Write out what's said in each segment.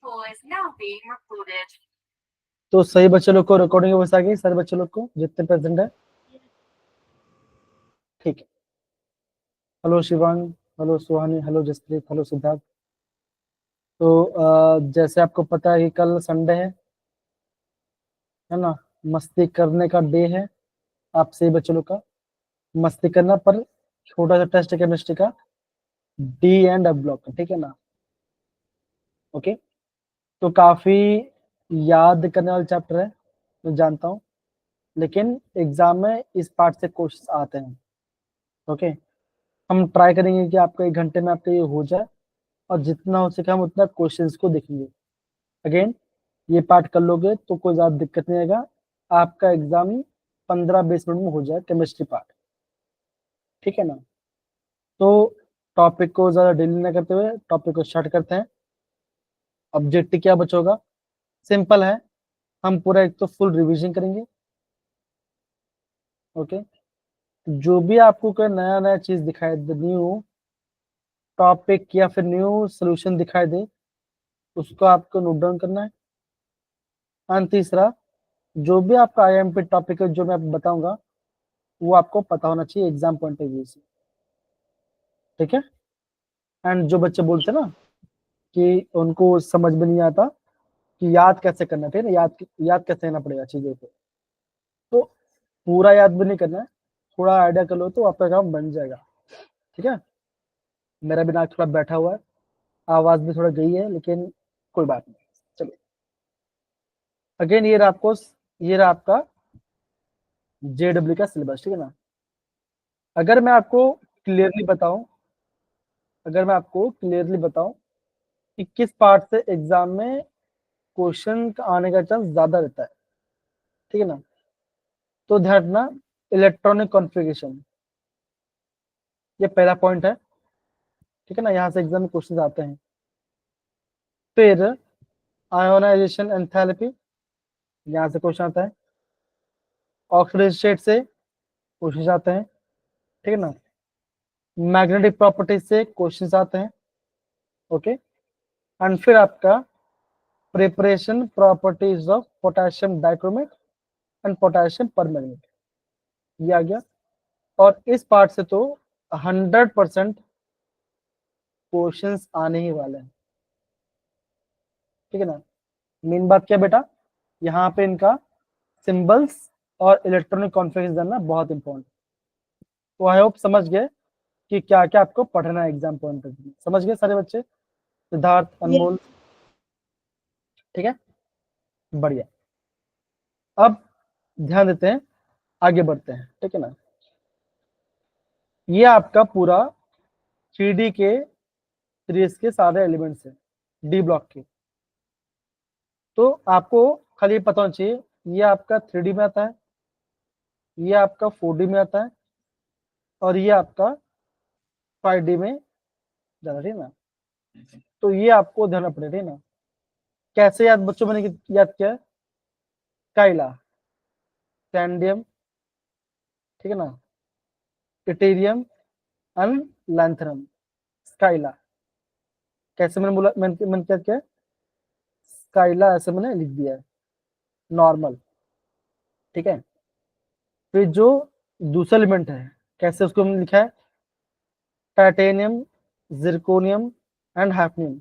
तो सही बच्चे लोग को रिकॉर्डिंग वैसे आ गई, सारे बच्चे लोग को जितने प्रेजेंट है, ठीक है। हेलो शिवांग, हेलो सुहानी, हेलो जसप्रीत, हेलो सिद्धार्थ। तो जैसे आपको पता है कि कल संडे है ना, मस्ती करने का डे है। आप सही बच्चे लोग का मस्ती करना, पर छोटा सा टेस्ट है केमिस्ट्री का, डी एंड एफ ब्लॉक का, ठीक है ना। ओके, तो काफी याद करने वाला चैप्टर है, मैं जानता हूँ, लेकिन एग्जाम में इस पार्ट से क्वेश्चन आते हैं। ओके, हम ट्राई करेंगे कि आपका 1 घंटे में आपका ये हो जाए, और जितना हो सके हम उतना क्वेश्चंस को देखेंगे। अगेन, ये पार्ट कर लोगे तो कोई ज्यादा दिक्कत नहीं आएगा, आपका एग्जाम 15-20 मिनट में हो जाए केमिस्ट्री पार्ट, ठीक है ना। तो टॉपिक को ज्यादा डिले न करते हुए टॉपिक को स्टार्ट करते हैं। ऑब्जेक्टिव क्या बचोगा, सिंपल है, हम पूरा एक तो फुल रिवीजन करेंगे। ओके, जो भी आपको कोई नया नया चीज दिखाई दे, न्यू टॉपिक या फिर न्यू सोल्यूशन दिखाई दे, उसको आपको नोट डाउन करना है। एंड तीसरा, जो भी आपका आईएमपी टॉपिक है जो मैं आपको बताऊंगा, वो आपको पता होना चाहिए एग्जाम पॉइंट ऑफ व्यू से, ठीक है। एंड जो बच्चे बोलते हैं ना कि उनको समझ में नहीं आता कि याद कैसे करना है, ठीक है ना, याद कैसे करना पड़ेगा चीजों को, तो पूरा याद भी नहीं करना है, थोड़ा आइडिया कर लो तो आपका काम बन जाएगा, ठीक है। मेरा भी नाक थोड़ा बैठा हुआ है, आवाज भी थोड़ा गई है, लेकिन कोई बात नहीं। चलो, अगेन ये रहा आपका जेडब्ल्यू का सिलेबस, ठीक है ना। अगर मैं आपको क्लियरली बताऊं अगर मैं आपको क्लियरली बताऊं कि किस पार्ट से एग्जाम में क्वेश्चन आने का चांस ज्यादा रहता है, ठीक है ना, तो ध्यान रखना, इलेक्ट्रॉनिक कॉन्फ़िगरेशन, ये पहला पॉइंट है, ठीक है ना, यहाँ से एग्जाम में क्वेश्चन आते हैं। फिर आयोनाइजेशन एंथैल्पी, यहाँ से क्वेश्चन आता है। ऑक्सीडेशन स्टेट से क्वेश्चन आते हैं, ठीक है ना। मैग्नेटिक प्रॉपर्टीज से क्वेश्चन आते हैं। ओके, एंड फिर आपका preparation properties of potassium dichromate and potassium permanganate, ये आ गया। और इस पार्ट से तो 100% क्वेश्चंस आने ही वाले हैं, ठीक है ना। मेन बात क्या बेटा, यहाँ पे इनका सिंबल्स और इलेक्ट्रॉनिक कॉन्फ़िगरेशन जानना बहुत इंपॉर्टेंट। तो आई होप समझ गए कि क्या क्या आपको पढ़ना है एग्जाम पॉइंट ऑफ व्यू, समझ गए सारे बच्चे, सिद्धार्थ, अनमोल, ठीक है, बढ़िया। अब ध्यान देते हैं, आगे बढ़ते हैं, ठीक है ना। ये आपका पूरा 3D के सीरीज के सारे एलिमेंट्स हैं, डी ब्लॉक के। तो आपको खाली पता होना चाहिए, ये आपका 3D में आता है, ये आपका 4D में आता है, और ये आपका 5D में जाना, ठीक है ना। तो ये आपको ध्यान रखना पड़ेगा, ठीक है ना। कैसे याद बच्चों मैंने याद किया, काइला, कैंडियम, ठीक है ना, इटेरियम एंड लैंथरम, स्काइला। कैसे मैंने बोला, मैंने क्या किया, स्काइला ऐसे मैंने लिख दिया है, नॉर्मल, ठीक है। फिर जो दूसरा एलिमेंट है, कैसे उसको हमने लिखा है, टाइटेनियम, जिरकोनियम एंड हैफनियम,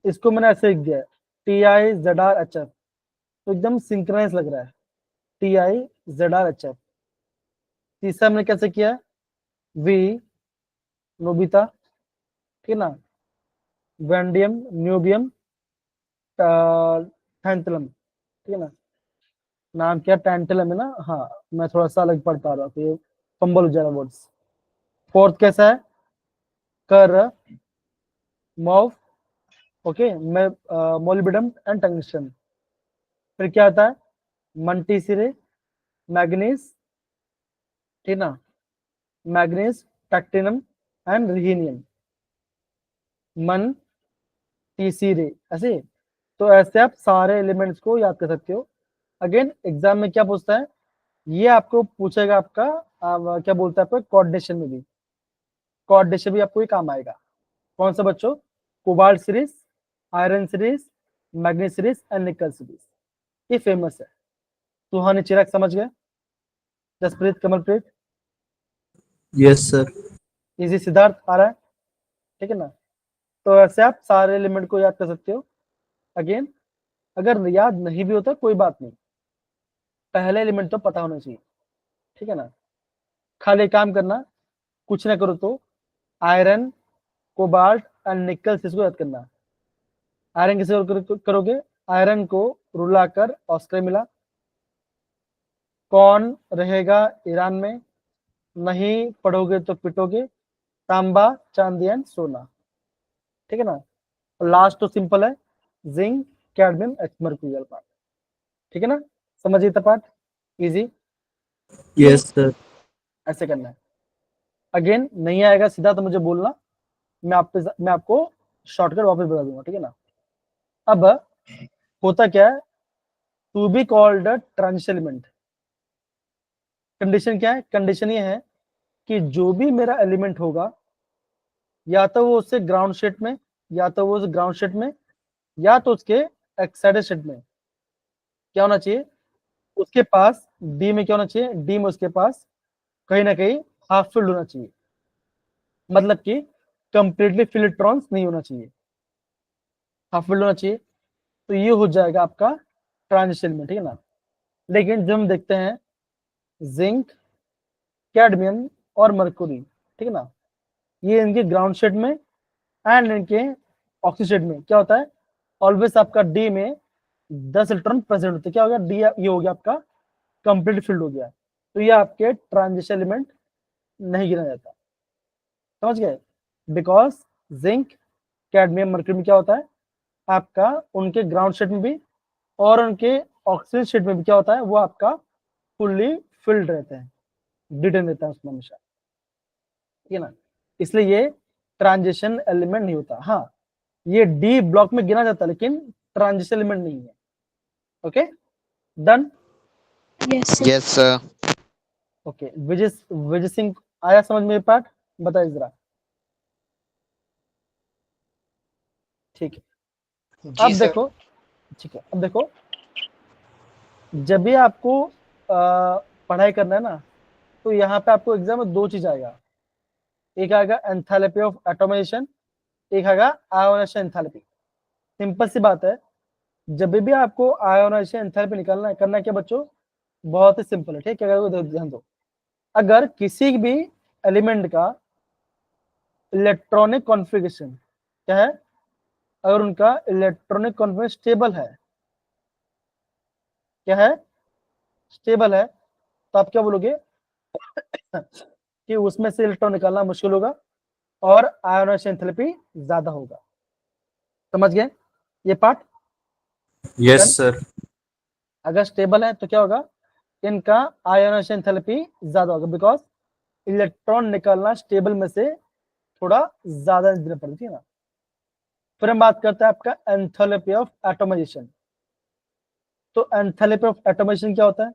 इसको मैंने ऐसे लिख दिया है, TiZrHf, तो एकदम सिंक्रोनाइज लग रहा है, TiZrHf। तीसरा मैंने कैसे किया है, वी, नोबिता, ठीक है ना, वैंडियम, न्यूबियम, टैंटलम, ठीक है ना, नाम क्या टैंटलम है ना, हाँ, मैं थोड़ा सा अलग पढ़ पा रहा हूँ, तो ये फंबल हो जाएगा वर्ड्स। फोर्थ कैसा है, कर, मॉव, ओके, मैं मोलिब्डेनम एंड टंगस्टन। फिर क्या आता है, मल्टीसिरे, मैग्नीज, ठीक ना, मैग्नीज, टैक्टिनम एंड रिहीनियम, मन, टीसीरे, ऐसे। तो ऐसे आप सारे एलिमेंट्स को याद कर सकते हो। अगेन एग्जाम में क्या पूछता है, ये आपको पूछेगा आपका क्या बोलता है आपको, कोऑर्डिनेशन में भी, कोऑर्डिनेशन भी आपको ही काम आएगा। कौन सा बच्चों, cobalt series, iron series, manganese series and nickel series, ये फेमस है। सुहानी चिराग समझ गए? Jaspreet, Kamalpreet, yes sir. Easy, Siddharth आ रहा है? ठीक है ना? तो ऐसे आप सारे एलिमेंट को याद कर सकते हो। अगेन अगर याद नहीं भी होता कोई बात नहीं, पहले एलिमेंट तो पता होना चाहिए, ठीक है ना? खाली काम करना, कुछ ना करो तो आयरन, कोबाल्ट एंड निकल इसको याद करना। आयरन किसे करोगे? आयरन को रुलाकर ऑस्कर मिला। कौन रहेगा ईरान में? नहीं पढ़ोगे तो पिटोगे। तांबा, चांदी एंड सोना, ठीक है ना? लास्ट तो सिंपल है, जिंक, कैडमियम, मर्क्यूरियल पार्ट, ठीक है ना? समझिए था पार्ट, इजी। Yes sir. ऐसे करना है। अगेन नहीं आएगा सीधा तो मुझे बोलना, मैं आपको शॉर्टकट वापस बता दूंगा, ठीक है ना? अब होता क्या है, to be called transition element, condition क्या है? कंडीशन ये है कि जो भी मेरा एलिमेंट होगा, या तो वो उससे ग्राउंड स्टेट में, या तो वो ग्राउंड स्टेट में, या तो उसके एक्साइटेड स्टेट में क्या होना चाहिए? उसके पास डी में क्या होना चाहिए? डी में उसके पास कहीं ना कहीं हाफ फिल्ड होना चाहिए, मतलब कि कंप्लीटली फिल इलेक्ट्रॉन्स नहीं होना चाहिए, हाफ फिल्ड होना चाहिए। तो ये हो जाएगा आपका ट्रांजिशन में, ठीक है ना? लेकिन जब हम देखते हैं जिंक, कैडमियम और मरकुरी, ठीक है ना, ये इनके ग्राउंड स्टेट में एंड इनके ऑक्सीजन स्टेट में क्या होता है? ऑलवेज आपका डी में 10 इलेक्ट्रॉन प्रेजेंट होते हैं। क्या हो गया? डी ये हो गया आपका कंप्लीट फील्ड हो गया, तो ये आपके ट्रांजिशन एलिमेंट नहीं गिना जाता। समझ गए? बिकॉज जिंक, कैडमियम, मर्क्यूरी में क्या होता है आपका, उनके ग्राउंड स्टेट में भी और उनके ऑक्सीजन स्टेट में भी क्या होता है, वो आपका फुल्ली फिल्ड रहते हैं, डिटेन रहता है उसमें हमेशा, ठीक है ना? इसलिए ये ट्रांजिशन एलिमेंट नहीं होता। हाँ, ये डी ब्लॉक में गिना जाता है लेकिन ट्रांजिशन एलिमेंट नहीं है। Okay, done? Yes sir. Okay, Vijay Singh आया समझ में पार्ट? बताइए जरा। ठीक है, जी अब सर। देखो, ठीक है, अब देखो, जब भी आपको पढ़ाई करना है ना, तो यहाँ पे आपको एग्जाम में दो चीज आएगा, एक आएगा एंथैल्पी ऑफ एटोमाइजेशन, एक आएगा आयोनाइजेशन एंथैल्पी। सिंपल सी बात है, जब भी आपको आयोनाइजेशन एंथैल्पी निकालना है, करना है क्या बच्चों? बहुत ही सिंपल है, ठीक है? ध्यान दो, अगर किसी भी एलिमेंट का इलेक्ट्रॉनिक कॉन्फ़िगरेशन क्या है, अगर उनका इलेक्ट्रॉनिक कॉन्फ़िगरेशन स्टेबल है, क्या है? स्टेबल है, तो आप क्या बोलोगे कि उसमें से इलेक्ट्रॉन निकालना मुश्किल होगा और आयोनाइजेशन एंथैल्पी ज्यादा होगा। समझ गए ये पार्ट? Yes sir. अगर स्टेबल है तो क्या होगा, इनका आयोनाइजेशन एंथैल्पी ज्यादा होगा, बिकॉज इलेक्ट्रॉन निकालना स्टेबल में से थोड़ा ज्यादा देना पड़ती है ना। फिर हम बात करते हैं आपका एंथैल्पी ऑफ एटोमाइजेशन। तो एंथैल्पी ऑफ एटोमाइजेशन क्या होता है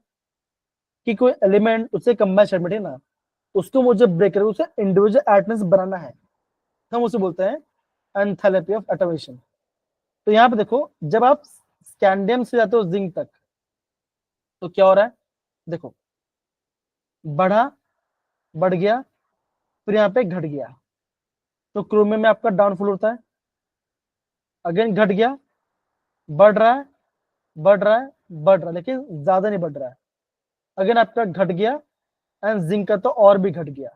कि कोई एलिमेंट उससे कंबाइन स्टेट में है ना, उसको मुझे ब्रेक करके उसे इंडिविजुअल एटम्स बनाना है, हम उसे बोलते हैं एंथैल्पी ऑफ एटोमाइजेशन। तो यहाँ पे देखो, जब आप स्कैंडियम से जाते हो जिंक तक, तो क्या हो रहा है? देखो, बढ़ा, बढ़ गया, फिर यहाँ पे घट गया, तो क्रोमियम में आपका डाउनफॉल होता है, अगेन घट गया, बढ़ रहा है, बढ़ रहा है, बढ़ रहा है, लेकिन ज्यादा नहीं बढ़ रहा है, अगेन आपका घट गया, एंड जिंक का तो और भी घट गया।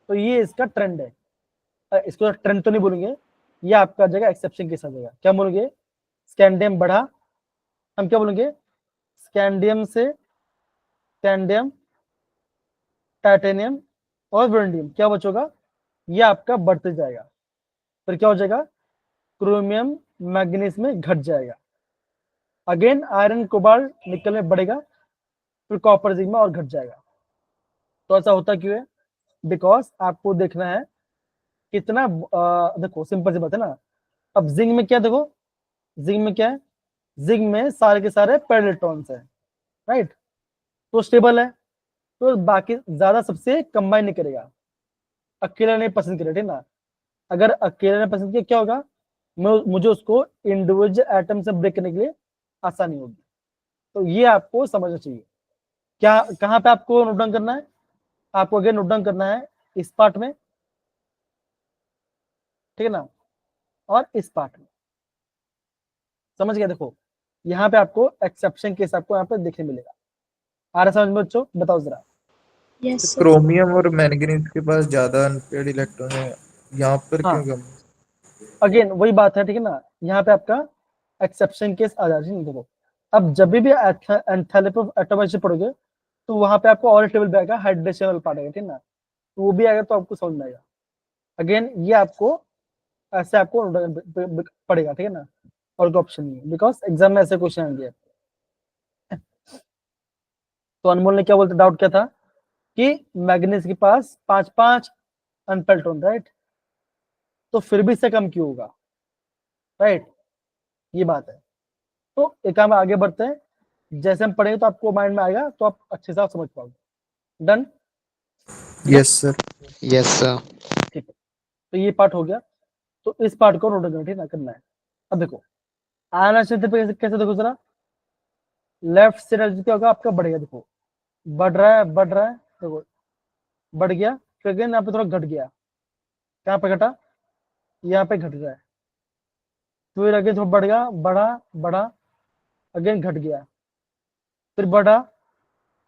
तो ये इसका ट्रेंड है। इसको ट्रेंड तो नहीं बोलेंगे, ये आपका जगह एक्सेप्शन के साथ जगह क्या बोलेंगे? स्कैंडियम बढ़ा, हम क्या बोलेंगे? स्कैंडियम से स्कैंडियम, टाइटेनियम और वेनेडियम क्या बचोगा? ये आपका बढ़ते जाएगा, फिर क्या हो जाएगा? क्रोमियम, मैग्नीज में घट जाएगा, अगेन आयरन, कोबाल्ट, निकल में बढ़ेगा, फिर कॉपर, जिंक में और घट जाएगा। तो ऐसा होता क्यों है? बिकॉज आपको देखना है कितना देखो सिंपल सी बात है ना। अब जिंक में क्या, देखो जिंक में क्या है, जिंक में सारे के सारे पेड इलेक्ट्रॉन्स है, राइट? तो स्टेबल है, तो बाकी ज्यादा सबसे कंबाइन नहीं करेगा, अकेला नहीं पसंद करेगा, ठीक ना? अगर अकेला नहीं पसंद किया क्या होगा? मुझे उसको इंडिविजुअल एटम से ब्रेक करने के लिए आसानी होगी। तो ये आपको समझना चाहिए। क्या कहाँ पे आपको नोट डाउन करना है? आपको अगेन नोट डाउन करना है इस पार्ट में, ठीक है ना, और इस पार्ट में। समझ गया? देखो यहाँ पे आपको एक्सेप्शन केस आपको यहाँ पे देखने मिलेगा। आ रहा समझ में बच्चों? बताओ जरा। Yes, sir. क्रोमियम और मैंगनीज के पास ज्यादा अनपेड इलेक्ट्रॉन है, यहाँ पर हाँ। क्यों कम? अगेन वही बात है, ठीक है ना, यहाँ पे आपका एक्सेप्शन केस आ जाती है। देखो अब जब भी एंथैल्पी ऑफ एटॉमिक पढ़ोगे तो वहां पे आपको और टेबल पे आएगा, हाइड्रेशन वाला पार्ट आएगा, ठीक है ना, तो वो भी आएगा तो आपको समझ में आएगा। अगेन ये आपको ऐसे आपको पड़ेगा, ठीक है ना, और कोई ऑप्शन नहीं है, बिकॉज एग्जाम में ऐसे क्वेश्चन आएंगे। तो अनमोल ने क्या बोलते, डाउट क्या था कि मैग्नीज के पास 5 अनपेल्टोन, राइट, तो फिर भी इससे कम क्यों होगा, राइट, ये बात है। तो एक काम आगे बढ़ते हैं, जैसे हम पढ़ेंगे तो आपको माइंड में आएगा, तो आप अच्छे से आप समझ पाओगे। Done? Yes sir. Yes, sir. ठीक है, तो ये पार्ट हो गया। तो इस पार्ट को नोट करना है। अब देखो आना चाहिए कैसे देखो जरा, लेफ्ट से राइट क्या होगा आपका, बढ़ेगा। देखो बढ़ रहा है, बढ़ रहा है, देखो बढ़ गया, फिर अगेन यहाँ पे थोड़ा घट गया, कहाँ पे घटा, यहाँ पे घट रहा है, फिर अगेन थोड़ा बढ़ गया, बढ़ा बढ़ा, अगेन घट गया, फिर बढ़ा,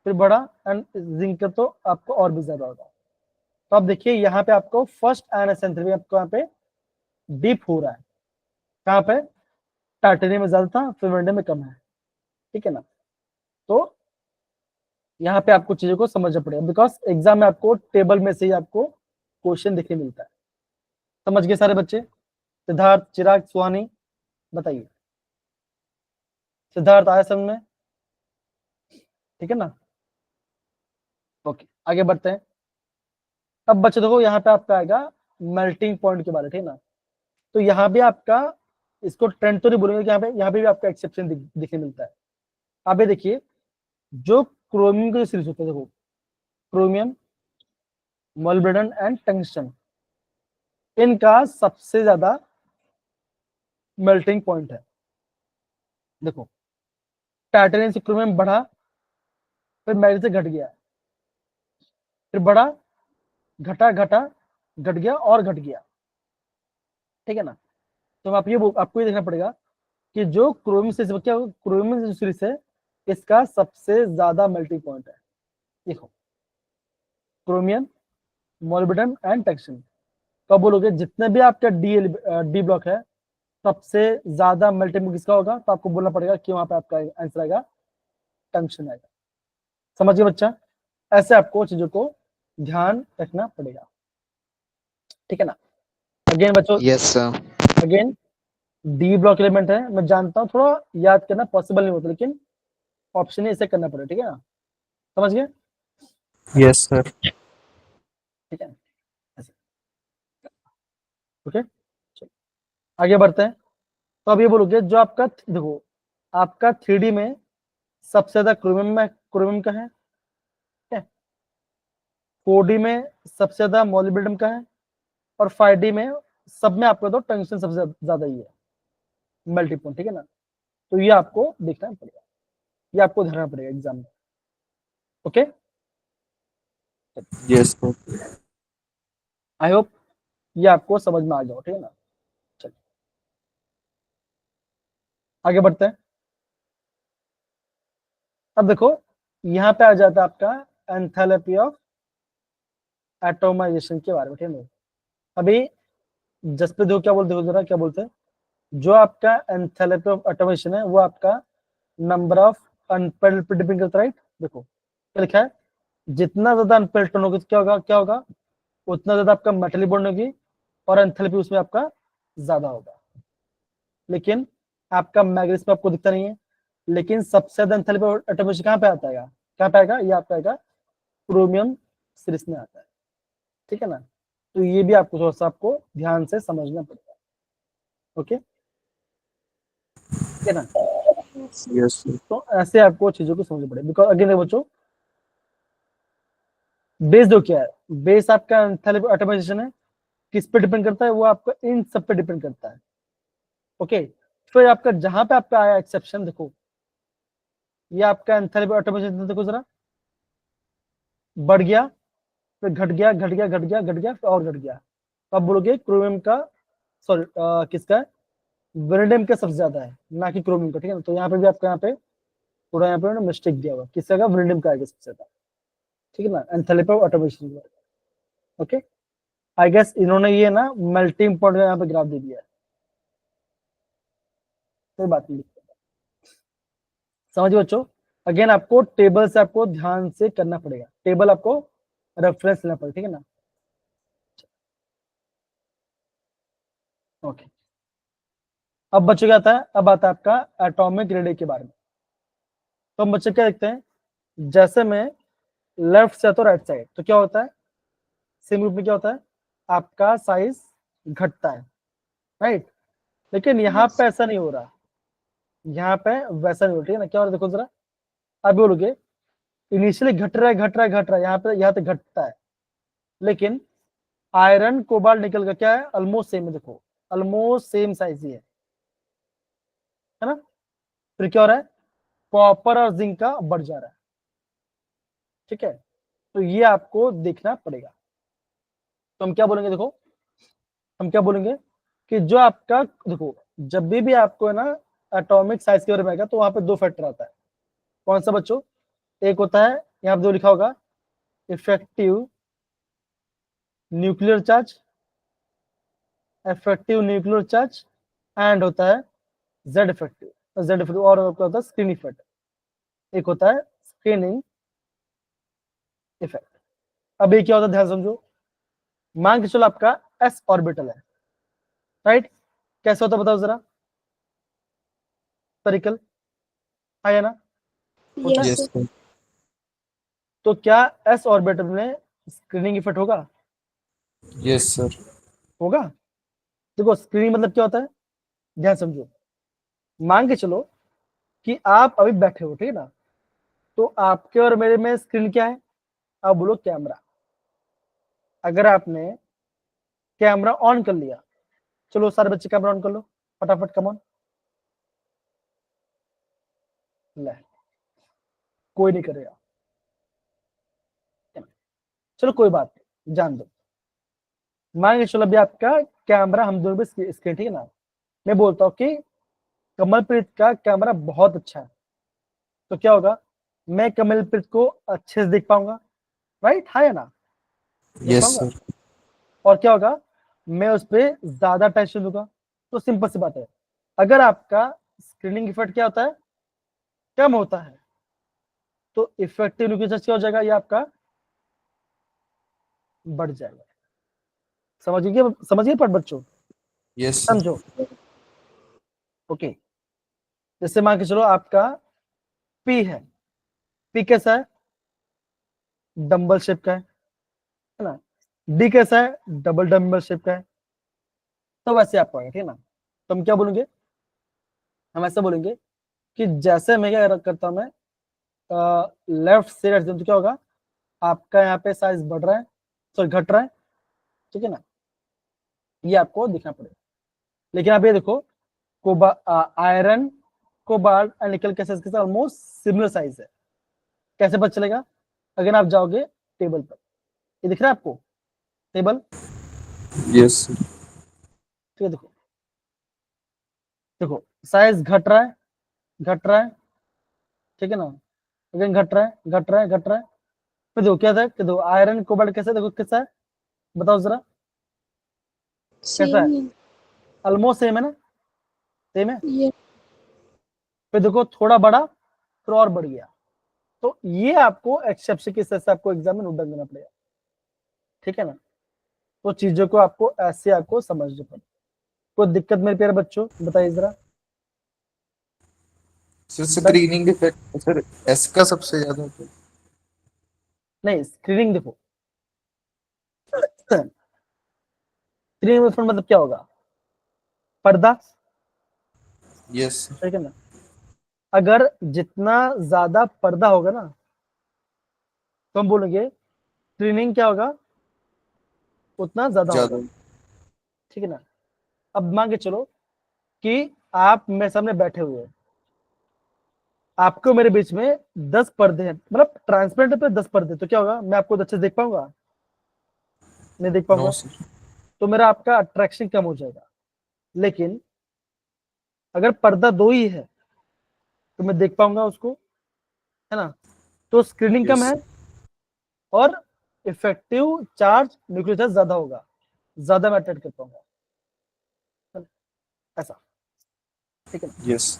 फिर बढ़ा, एंड जिंक का तो आपको और भी ज्यादा होगा। तो आप देखिए यहाँ पे आपको फर्स्ट आयन एंथैल्पी आपको यहाँ पे डीप हो रहा है, कहाँ पे, टाइटेनियम में ज्यादा था, फिर वनडे में कम है, ठीक है ना। तो यहाँ पे आपको चीजों को समझना पड़ेगा, बिकॉज एग्जाम में आपको टेबल में से ही आपको क्वेश्चन देखने मिलता है। समझ गए सारे बच्चे? सिद्धार्थ, चिराग, सुहानी, बताइए। सिद्धार्थ आया समझ में? ठीक है ना, ओके आगे बढ़ते हैं। अब बच्चे देखो यहाँ पे आपका आएगा मेल्टिंग पॉइंट के बारे में, ठीक है ना। तो यहाँ भी आपका, इसको ट्रेंड तो नहीं बोलेंगे कि यहाँ पे भी आपका एक्सेप्शन दिखने मिलता है। आप ये देखिए, जो क्रोमियम के जो सीरीज होते हैं, देखो क्रोमियम, मोलिब्डेनम एंड टंगस्टन, इनका सबसे ज्यादा मेल्टिंग पॉइंट है। देखो टाइटेनियम से क्रोमियम बढ़ा, फिर मैग्नीज से घट गया, फिर बढ़ा, घटा घटा, घट गया और घट गया, ठीक है ना। तो आपको ये देखना पड़ेगा कि जो क्रोमियम से क्या, क्रोमियम जो सीरीज है इसका सबसे ज्यादा मेल्टिंग पॉइंट है। देखो क्रोमियम, मोलिब्डेनम एंड टंगस्टन, कब बोलोगे जितने भी आपका डी ब्लॉक है सबसे ज्यादा मेल्टिंग किसका होगा, तो आपको बोलना पड़ेगा कि वहां पे आपका आंसर आएगा टंगस्टन आएगा। समझ गए बच्चा? ऐसे आपको चीजों को ध्यान रखना पड़ेगा, ठीक है ना। अगेन बच्चों, Yes, sir. Again D block element है, मैं जानता हूँ थोड़ा याद करना पॉसिबल नहीं होता, लेकिन ऑप्शन इसे करना पड़ेगा, ठीक है ना। समझ गए? Yes sir. ठीक है, ओके आगे बढ़ते हैं। तो अब ये बोलोगे जो आपका देखो आपका 3D में सबसे ज्यादा क्रोमियम का है, 4D में सबसे ज्यादा मोलिब्डेनम का है, और 5D में सब में आपका तो टंगस्टन सबसे ज्यादा ही है मेल्टिंग पॉइंट, ठीक है ना। तो ये आपको देखना पड़ेगा, ये आपको ध्यान पड़ेगा एग्जाम में, okay. Yes sir. I hope ये आपको समझ में आ जाओ, ठीक है ना। चलिए आगे बढ़ते हैं। अब देखो यहाँ पे आ जाता है आपका एंथैल्पी ऑफ एटोमाइजेशन के बारे में, ठीक है। अभी जस्ट पे देखो क्या बोलते हो जरा, क्या बोलते हैं, जो आपका एंथैल्पी ऑफ एटोमाइजेशन है वो आपका नंबर ऑफ अनपेल्ट पे डिपेंड करता है, राइट। देखो क्या लिखा है, जितना ज्यादा अनपेल्ट होगा तो क्या होगा, उतना ज्यादा आपका मेटल बॉन्ड होगी और एंथैल्पी उसमें आपका ज्यादा होगा। लेकिन आपका मैग्नीज में आपको दिखता नहीं है, लेकिन सबसे ज्यादा एंथैल्पी एटोमाइजेशन कहाँ पे आता है, कहाँ पे आएगा, ये आपका आएगा क्रोमियम सीरीज में आता है, ठीक है ना। तो ये भी आपको थोड़ा सा आपको ध्यान से समझना पड़ेगा, ओके, ठीक है ना। Yes, sir. Yes sir. तो ऐसे आपको चीजों को समझना पड़ेगा, बिकॉज अगेन बच्चों बेस जो क्या है, बेस आपका एटोमाइजेशन है, किस पे डिपेंड करता है, वो आपका इन सब पे डिपेंड करता है, ओके, फिर आपका जहां पे आपका आया एक्सेप्शन, देखो ये आपका एंथैल्पी ऑटोमेशन देखो जरा, बढ़ गया, फिर घट गया, घट गया, घट गया, घट गया, फिर और घट गया। तो आप बोलोगे क्रोमियम का, सॉरी किसका है, वेनेडियम का सबसे ज्यादा है, ना कि क्रोमियम का, ठीक है ना। तो यहाँ पे भी आपका यहाँ पे थोड़ा यहाँ पे मिस्टेक दिया हुआ, किसका का, वेनेडियम का आएगा सबसे ज्यादा, ठीक है ना, enthalpy automation. Okay, I guess इन्होंने ये ना मेल्टिंग पॉइंट यहाँ पे ग्राफ दे दिया है, कोई बात नहीं, समझिए बच्चों। अगेन आपको टेबल से आपको ध्यान से करना पड़ेगा, टेबल आपको रेफरेंस लेना पड़ेगा, ठीक है ना। ओके, अब बच्चों क्या आता है, अब आता है आपका एटॉमिक रेडियस के बारे में। तो हम बच्चे क्या देखते हैं, जैसे में लेफ्ट से तो राइट साइड, तो क्या होता है, सेम ग्रुप में क्या होता है, आपका साइज घटता है, राइट। लेकिन यहाँ पे ऐसा नहीं हो रहा, यहाँ पे वैसा नहीं हो रहा, ठीक है ना। क्या हो रहा है देखो जरा, आप बोलोगे इनिशियली घट रहा है, घट रहा है, घट रहा है, यहाँ पे यहाँ तक घटता है, लेकिन आयरन कोबाल्ट निकल का क्या है, ऑलमोस्ट सेम है, देखो ऑलमोस्ट सेम साइज ही है ना। फिर क्या हो रहा है, कॉपर और जिंक का बढ़ जा रहा है, ठीक है। तो ये आपको देखना पड़ेगा। तो हम क्या बोलेंगे, देखो हम क्या बोलेंगे कि जो आपका, देखो जब भी आपको है ना एटॉमिक साइज के बारे में आएगा, तो वहां पे दो फैक्टर आता है। कौन सा बच्चों, एक होता है यहाँ पे जो लिखा होगा effective nuclear charge, effective nuclear charge, and होता है जेड इफेक्टिव, जेड इफेक्टिव, और क्या होता है स्क्रीन इफेक्ट, एक होता है स्क्रीनिंग इफेक्ट। अब ये क्या होता है, ध्यान समझो, मान के चलो आपका एस ऑर्बिटल है, राइट, कैसे होता है बताओ जरा, स्फेरिकल है ना, होता है। Yes, yes sir. सर। तो क्या एस ऑर्बिटल में स्क्रीनिंग इफेक्ट होगा, यस सर। होगा। देखो स्क्रीनिंग मतलब क्या होता है, ध्यान समझो, मान के चलो कि आप अभी बैठे हो, ठीक है ना, तो आपके और मेरे में स्क्रीन क्या है, आप बोलो कैमरा। अगर आपने कैमरा ऑन कर लिया, चलो सारे बच्चे कैमरा ऑन कर लो फटाफट, कम ऑन, ले कोई नहीं करेगा, चलो कोई बात नहीं, जान दो। मान के चलो अभी आपका कैमरा, हम दोनों पे स्क्रीन, ठीक है ना, मैं बोलता हूँ कि कमलप्रीत का कैमरा बहुत अच्छा है, तो क्या होगा, मैं कमलप्रीत को अच्छे से देख पाऊंगा, राइट, हाँ या ना, देख यस पाऊंगा। सर। और क्या होगा, मैं उस पर ज्यादा अटेंशन दूंगा। तो सिंपल सी बात है, अगर आपका स्क्रीनिंग इफेक्ट क्या होता है, कम होता है, तो इफेक्टिव न्यूक्लियर क्या हो जाएगा, ये आपका बढ़ जाएगा। समझिए पर बच्चों, यस सर। समझो। ओके, जैसे मान के चलो आपका पी है, पी कैसा है, डंबल शेप का है ना, डी कैसा है, डबल डंबल शेप का है। तो वैसे आपको आएगा, ठीक है ना। तो हम क्या बोलेंगे, हम ऐसा बोलेंगे कि जैसे मैं क्या करता हूं, मैं लेफ्ट से राइट, तो क्या होगा, आपका यहाँ पे साइज बढ़ रहा है, सॉरी घट रहा है, ठीक है ना, ये आपको दिखना पड़ेगा। लेकिन आप ये देखो, आयरन कोबाल्ट एंड निकल के साइज के साथ ऑलमोस्ट सिमिलर साइज है, कैसे पता चलेगा, अगर आप जाओगे टेबल पर, ये दिख रहा है आपको टेबल, यस सर। ठीक है, देखो देखो साइज घट रहा है, घट रहा है, ठीक है ना, अगेन घट रहा है, घट रहा है, घट रहा है। फिर देखो क्या था कि देखो आयरन कोबाल्ट कैसा है, देखो कैसा है, बताओ जरा, कैसा है, Same. ऑलमोस्ट सेम है ना, सेम है। Yes. फिर देखो थोड़ा बढ़ा, फिर और बढ़ गया। तो ये आपको एक्सेप्शन की तरह से आपको एग्जाम में नोट डाउन करना पड़ेगा, ठीक है ना। तो चीजों को आपको ऐसे आपको समझना पड़ेगा। कोई दिक्कत मेरे प्यारे बच्चों, बताइए जरा, सर बताइए। स्क्रीनिंग इफेक्ट सर एस का सबसे ज्यादा होता है। नहीं, स्क्रीनिंग देखो, स्क्रीनिंग मतलब क्या होगा, पर्दा, यस सर। ठीक है ना। अगर जितना ज्यादा पर्दा होगा ना, तो हम बोलेंगे स्क्रीनिंग क्या होगा, उतना ज्यादा होगा, ज्यादा। ठीक है ना। अब मान के चलो कि आप मेरे सामने बैठे हुए हैं, आपको मेरे बीच में 10 पर्दे हैं, मतलब ट्रांसपेरेंट पे 10 पर्दे, तो क्या होगा, मैं आपको अच्छे से देख पाऊंगा? नहीं देख नो पाऊंगा, सर। तो मेरा आपका अट्रैक्शन कम हो जाएगा। लेकिन अगर पर्दा 2 ही है तो मैं देख पाऊंगा उसको, है ना? तो स्क्रीनिंग कम यस है और इफेक्टिव चार्ज न्यूक्लियर चार्ज ज्यादा होगा, ज्यादा मैं अट्रैक्ट कर पाऊंगा, ऐसा। ठीक है ना? यस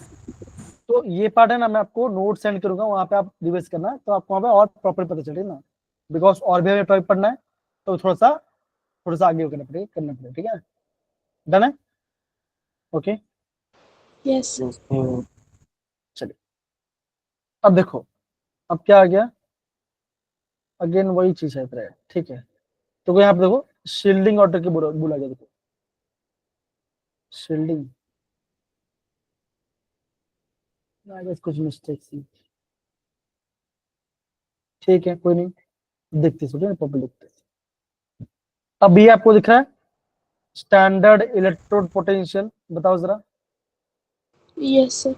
तो ये पार्ट है ना, मैं आपको नोट सेंड करूंगा, वहां पे आप रिवाइज करना, तो आपको वहां पे और प्रॉपर पता चले ना, बिकॉज और भी हमें टॉपिक पढ़ना है, तो थोड़ा सा आगे करना पड़ेगा, ठीक है? डन है? Okay, Yes, sir. चलिए। अब देखो, अब क्या आ गया, अगेन वही चीज है थ्रेड, ठीक है? तो यहाँ पे देखो शील्डिंग ऑर्डर की बोला गया, देखो शील्डिंग, आई गेस कुछ मिस्टेक थी, ठीक है, कोई नहीं, देखते सोचे प्रॉपर देखते। अब ये आपको दिख रहा है स्टैंडर्ड इलेक्ट्रोड पोटेंशियल, बताओ जरा। Yes, sir.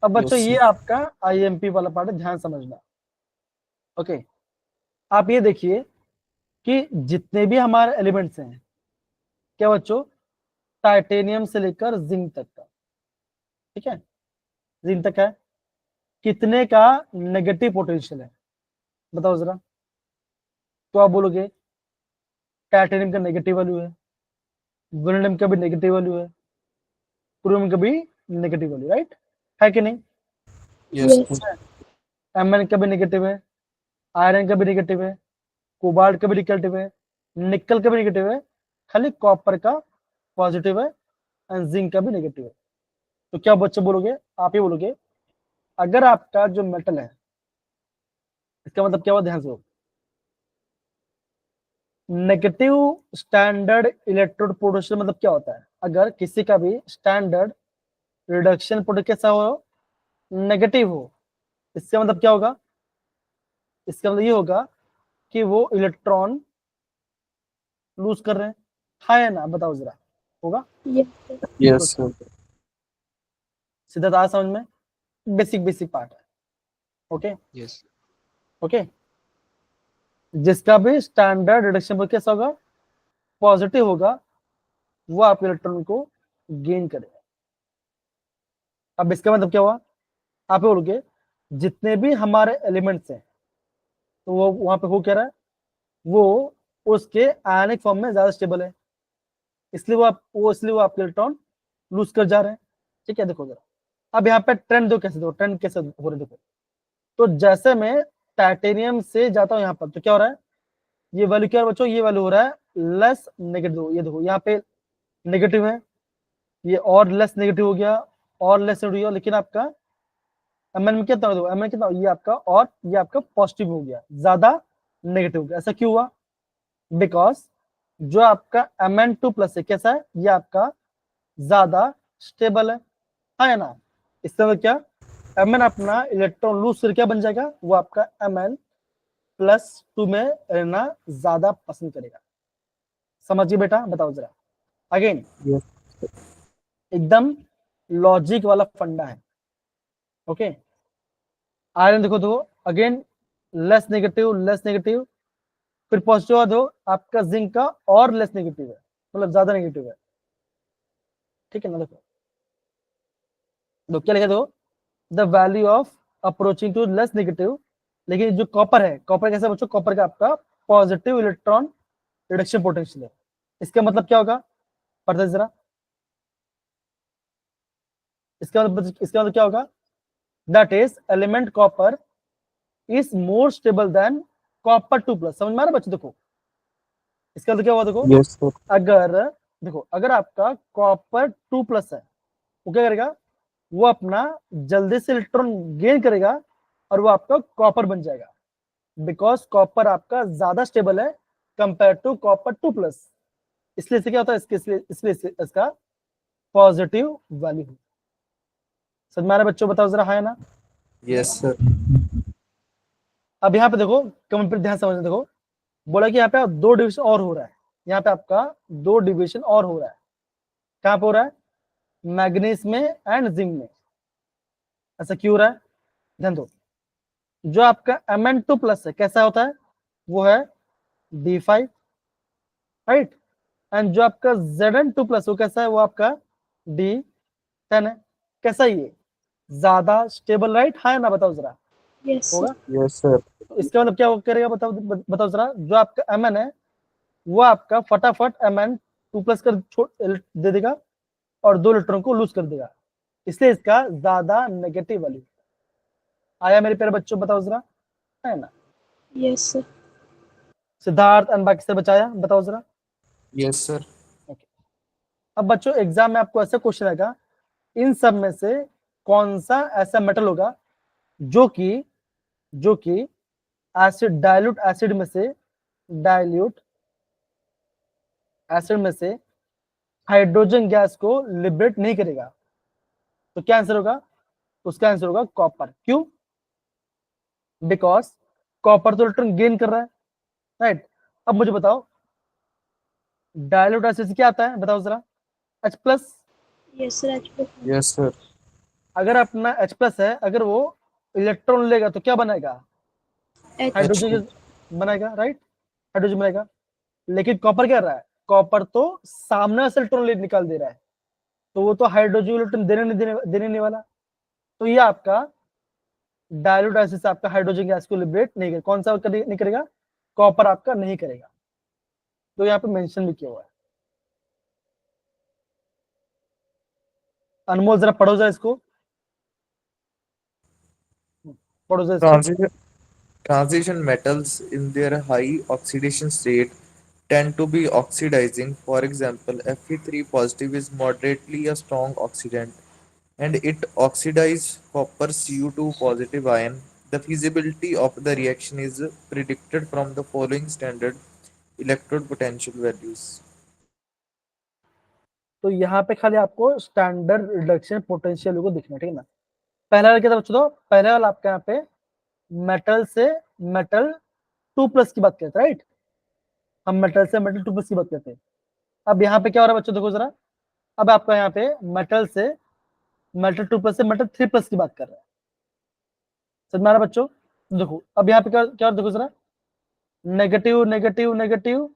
अब बच्चों Yes, ये sir. आपका आईएमपी वाला पार्ट है, ध्यान समझना। ओके, आप ये देखिए कि जितने भी हमारे एलिमेंट्स हैं, क्या बच्चों, टाइटेनियम से लेकर जिंक तक का, ठीक है, जिंक तक है, कितने का नेगेटिव पोटेंशियल है, बताओ जरा। तो आप बोलोगे टाइटेनियम का नेगेटिव वैल्यू है, वेनेडियम का भी नेगेटिव वैल्यू है, क्रोमियम का भी नेगेटिव वैल्यू, राइट? है कि नहीं? Yes, Yes, sir. एमएन का भी नेगेटिव है, आयरन का भी नेगेटिव है, कोबाल्ट का भी नेगेटिव है, निकल का भी नेगेटिव है, खाली कॉपर का पॉजिटिव है, एंड जिंक का भी नेगेटिव है। तो क्या बच्चे बोलोगे, आप ही बोलोगे, अगर आपका जो मेटल है, इसका मतलब क्या हुआ, ध्यान से हो, नेगेटिव स्टैंडर्ड इलेक्ट्रोड पोटेंशियल मतलब क्या होता है, अगर किसी का भी स्टैंडर्ड रिडक्शन पोटेंशियल कैसा हो, नेगेटिव हो, इसका मतलब क्या होगा, इसका मतलब ये होगा कि वो इलेक्ट्रॉन लूज कर रहे हैं, हाँ या ना, बताओ जरा, होगा? yes, sir. Yes, sir. सीधा था समझ में, बेसिक बेसिक पार्ट है। Okay Yes. ओके, जिसका भी स्टैंडर्ड रिडक्शन पर कैसा होगा, पॉजिटिव होगा, वो आप इलेक्ट्रॉन को गेन करेगा। अब इसका मतलब क्या हुआ, आप बोलोगे जितने भी हमारे एलिमेंट्स हैं, तो वो वहां पे हो क्या रहा है, वो उसके आयनिक फॉर्म में ज्यादा स्टेबल है, इसलिए वो आपके इलेक्ट्रॉन लूज कर जा रहे हैं। ठीक है, देखो जरा, अब यहाँ पे ट्रेंड दो, कैसे दो ट्रेंड कैसे हो रहे, देखो। तो जैसे मैं टाइटेनियम से जाता हूँ यहाँ पर, तो क्या हो रहा है, ये वैल्यू क्या है बच्चों, ये वैल्यू हो रहा है लेस नेगेटिव, ये देखो यहाँ पे नेगेटिव है, ये और लेस नेगेटिव हो गया, और लेस नेगेटिव हो गया, लेकिन आपका एमएन में कितना, देखो एमएन कितना, ये आपका, और ये आपका पॉजिटिव हो गया, ज्यादा नेगेटिव हो गया। ऐसा क्यों हुआ, बिकॉज जो आपका Mn2+ है, कैसा है, ये आपका ज्यादा स्टेबल है, हाँ या ना? इससे मतलब क्या, Mn अपना इलेक्ट्रॉन लूज कर क्या बन जाएगा, वो आपका Mn+2 में रहना ज्यादा पसंद करेगा। समझिए बेटा, बताओ जरा अगेन, Yes. एकदम लॉजिक वाला फंडा है। ओके, आयरन देखो, अगेन लेस नेगेटिव, फिर पॉजिटिव आ दो, आपका जिंक का और लेस नेगेटिव है, मतलब ज्यादा नेगेटिव है। ठीक है ना, देखो तो क्या लिखा, दो the value of approaching to less negative, लेकिन जो कॉपर है, कॉपर कैसा बच्चों, कॉपर का आपका पॉजिटिव इलेक्ट्रॉन रिडक्शन पोटेंशियल है। इसका मतलब क्या होगा, पढ़ते जरा, इसका मतलब क्या होगा, that is element copper is more stable than copper 2+। समझ में आ रहा है बच्चों, देखो इसका मतलब क्या हुआ, देखो Yes, sir. अगर आपका कॉपर 2+ है, वो क्या करेगा, वो अपना जल्दी से इलेक्ट्रॉन गेन करेगा और वो आपका कॉपर बन जाएगा, बिकॉज कॉपर आपका ज्यादा स्टेबल है कंपेयर टू कॉपर 2+। इसलिए इससे क्या होता है, इसलिए इसका पॉजिटिव वैल्यू। समझ में आ रहा है बच्चों, बताओ जरा, हाँ या ना? Yes, sir. अब यहाँ पे देखो, कमेंट पर ध्यान समझना, देखो बोला कि यहाँ पे 2 डिविजन और हो रहा है, यहाँ पे आपका 2 डिविजन और हो रहा है, कहाँ पे हो रहा है, मैग्नीज में एंड जिंक में। ऐसा क्यों हो रहा है? ध्यान दो, जो आपका Mn2+ है कैसा होता है? वो है D5, राइट। एंड जो आपका Zn2+ वो कैसा है? वो आपका D10 है। कैसा है ये? ज्यादा स्टेबल, राइट? हाँ या ना बताओ जरा। Yes, sir. होगा? Yes sir. तो इसका मतलब क्या करेगा? बताओ बताओ जरा। जो आपका Mn है वो आपका फटाफट Mn2+ कर दे देगा और 2 इलेक्ट्रॉन को लूज कर देगा, इसलिए इसका ज्यादा नेगेटिव वैल्यू। आया मेरे प्यारे बच्चों? बताओ जरा, है ना? Yes, sir. सिद्धार्थ एंड बाकी से बचाया, बताओ जरा। Yes sir. ओके। अब बच्चों एग्जाम में आपको ऐसा क्वेश्चन आएगा, इन सब में से कौन सा ऐसा मेटल होगा जो कि एसिड डाइल्यूट एसिड में से हाइड्रोजन गैस को लिबरेट नहीं करेगा? तो क्या आंसर होगा? उसका आंसर होगा कॉपर। क्यों? बिकॉज कॉपर तो इलेक्ट्रॉन गेन कर रहा है, राइट। अब मुझे बताओ डाइल्यूट एसिड से क्या आता है? बताओ जरा। H+। Yes, sir. H+. Yes sir. अगर अपना H+ है, अगर वो इलेक्ट्रॉन लेगा तो क्या बनाएगा? H. हाइड्रोजन बनाएगा, राइट। हाइड्रोजन बनाएगा। लेकिन कॉपर क्या कर रहा है? कॉपर तो सामने से इलेक्ट्रॉन निकाल दे रहा है, तो वो तो हाइड्रोजन इलेक्ट्रॉन देने नहीं वाला। तो ये आपका डाइल्यूट एसिड से आपका हाइड्रोजन गैस को लिबरेट नहीं करेगा। कौन सा नहीं करेगा? कॉपर आपका नहीं करेगा। तो यहाँ पे मेंशन भी किया हुआ है। अनमोल जरा पढ़ो जरा इसको, पढ़ो जरा इसको। Transition metals in their high oxidation state tend to be oxidizing. For example, Fe3 positive is moderately a strong oxidant and it oxidizes copper Cu2 positive ion. The feasibility of the reaction is predicted from the following standard electrode potential values. तो यहाँ पे खाली आपको standard reduction potential को दिखना, ठीक है ना। पहला वाला क्या था बच्चों? पहला वाला आपका यहाँ पे मेटल से मेटल 2+ की बात करते हैं, राइट। हम मेटल से मेटल 2+ की बात करते हैं। अब यहाँ पे क्या हो रहा है बच्चों? देखो जरा, अब आपका यहाँ पे मेटल से मेटल 2+ से मेटल 3+ की बात कर रहा है। समझ में आ रहा है बच्चों? देखो अब यहाँ पे क्या क्या देखो जरा, नेगेटिव नेगेटिव नेगेटिव,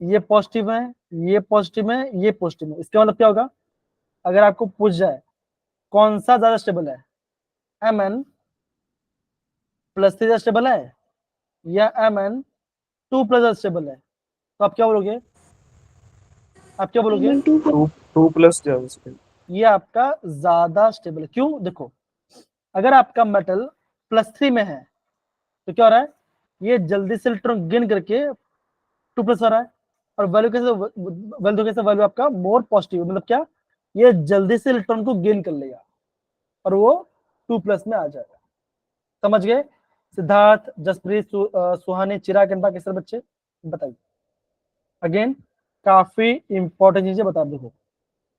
ये पॉजिटिव है, ये पॉजिटिव है, ये पॉजिटिव है। इसका मतलब क्या होगा? अगर आपको पूछ जाए कौन सा ज्यादा स्टेबल है, Mn+3 ज्यादा स्टेबल है या Mn2+ ज्यादा स्टेबल है, तो आप क्या बोलोगे? आप क्या बोलोगे? Mn2+. टू प्लस ज्यादा। ये आपका ज्यादा स्टेबल है। क्यों? देखो, अगर आपका मेटल +3 में है तो क्या हो रहा है? ये जल्दी से इलेक्ट्रॉन गेन करके 2+ आ रहा है। और वैल्यू आपका मोर पॉजिटिव, मतलब क्या? ये जल्दी से इलेक्ट्रॉन को गेन कर लेगा और वो 2+ में आ जाएगा। समझ गए? सिद्धार्थ, जसप्रीत, सुहानी, चिराग एंड बाकी सारे बच्चे बताइए। अगेन काफी इंपॉर्टेंट चीजें बता दो।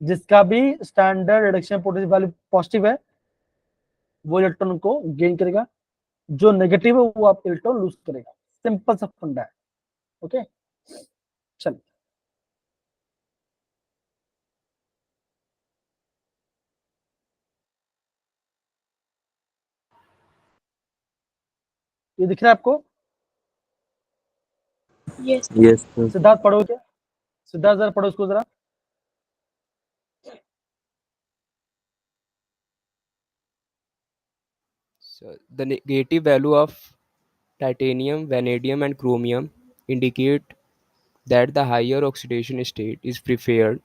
जिसका भी standard reduction potential value positive है वो इलेक्ट्रॉन को गेन करेगा, जो नेगेटिव है वो आप इलेक्ट्रॉन लूज करेगा। सिंपल सा फंडा है। ओके, चलिए ये दिख रहा है आपको? Yes. Yes sir. सिद्धार्थ पढ़ो क्या? सिद्धार्थ जरा पढ़ो इसको जरा। So the negative value of titanium, vanadium, and chromium indicate that the higher oxidation state is preferred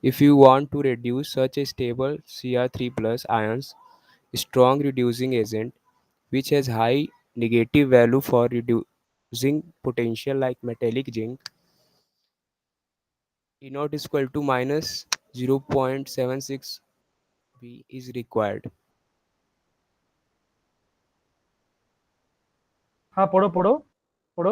if you want to reduce such a stable Cr3 plus ions, strong reducing agent, which has high negative value for reducing potential like metallic zinc. E naught is equal to minus 0.76 V is required. हाँ पढ़ो पढ़ो पढ़ो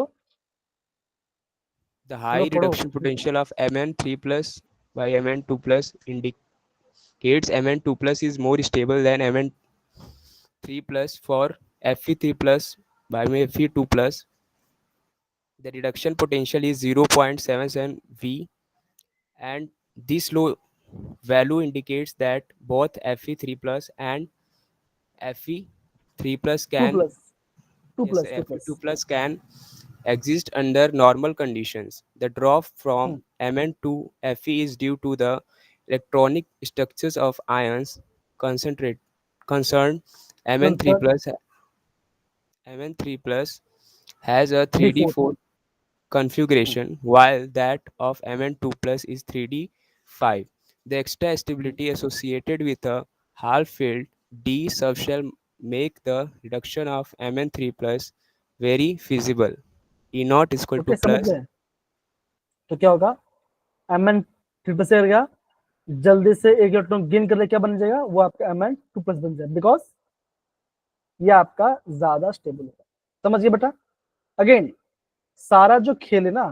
The पढ़ो high पढ़ो। reduction potential of Mn3 plus by Mn2 plus indicates Mn2 plus is more stable than Mn3 plus. For Fe3 plus by Fe2 plus, the reduction potential is 0.77 V, and this low value indicates that both Fe3 plus and Fe3 plus 2 can plus 2 yes plus 2 plus Fe2 plus can exist under normal conditions. The drop from Mn to Fe is due to the electronic structures of ions concentrate concerned. Mn3 concern plus Mn3 plus has a D4 3D4 configuration, while that of Mn2 plus is 3D5. The extra stability associated with a half-filled D subshell make the reduction of Mn3 plus very feasible. E naught is equal to okay समझ plus गए तो क्या होगा Mn 3 plus से गया जल्दी से एक इलेक्ट्रॉन गेन कर ले क्या बन जाएगा वो आपका Mn 2 प्लस बन जाएगा बिकॉज ये आपका ज्यादा स्टेबल होगा समझिए बेटा अगेन सारा जो खेल है ना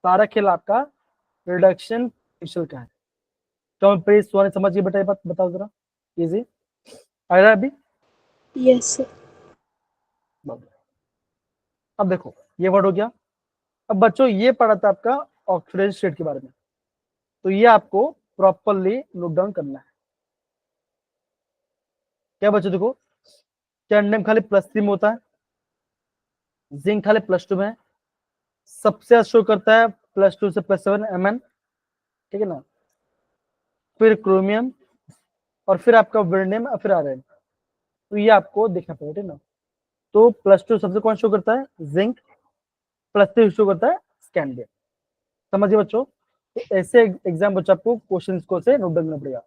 सारा खेल आपका रिडक्शन पोटेंशियल का है तो हम प्लीज सोने समझिए बेटा ये बात बताओ जरा इजी आ रहा है अभी Yes, sir. अब देखो ये वर्ड हो गया अब बच्चों ये पढ़ा था आपका ऑक्सीडेशन स्टेट के बारे में तो ये आपको प्रॉपरली नोट डाउन करना है क्या बच्चों देखो कैंडम खाली +3 में होता है जिंक खाली +2 में है सबसे शो करता है +2 से +7 Mn ठीक है ना फिर क्रोमियम और फिर आपका वेनेडियम और फिर आर्गन तो ये आपको देखना पड़ेगा ठीक है ना तो +2 सबसे कौन शो करता है जिंक +3 शो करता है स्कैंडियम समझिए बच्चों तो ऐसे एग्जाम बच्चों आपको क्वेश्चन को से नोट डाउन करना पड़ेगा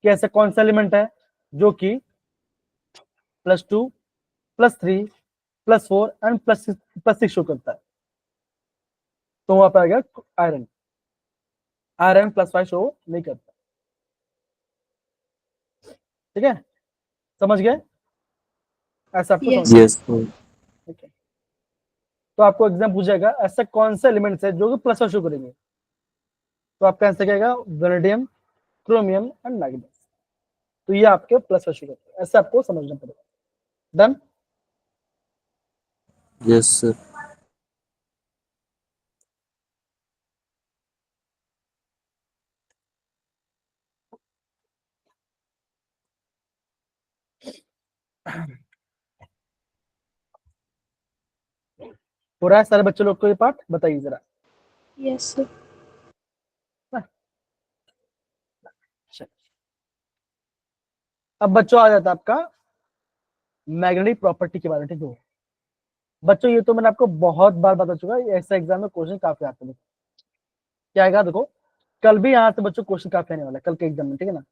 कि ऐसा कौन सा एलिमेंट है जो कि +2 +3 +4 एंड +6 शो करता है तो वहां पर आएगा आयरन आयरन +5 शो नहीं करता ठीक है समझ गए ऐसा आपको Yes. समझ Yes, sir. ठीक है तो आपको एग्जाम पूछेगा ऐसा कौन सा एलिमेंट्स है जो कि +5 शो करेंगे तो आपका आंसर क्या आएगा वेनेडियम क्रोमियम एंड मैग्नीशियम तो ये आपके +5 शो करते हैं ऐसा आपको समझना पड़ेगा डन Yes, sir. हो रहा है सारे बच्चे लोग को ये पार्ट बताइए जरा Yes, sir. अब बच्चों आ जाता है आपका मैग्नेटिक प्रॉपर्टी के बारे में ठीक है बच्चों ये तो मैंने आपको बहुत बार बता चुका है ऐसा एग्जाम में क्वेश्चन काफी आते हैं क्या आएगा देखो कल भी यहाँ से बच्चों क्वेश्चन काफी आने वाला है कल के एग्जाम में ठीक है ना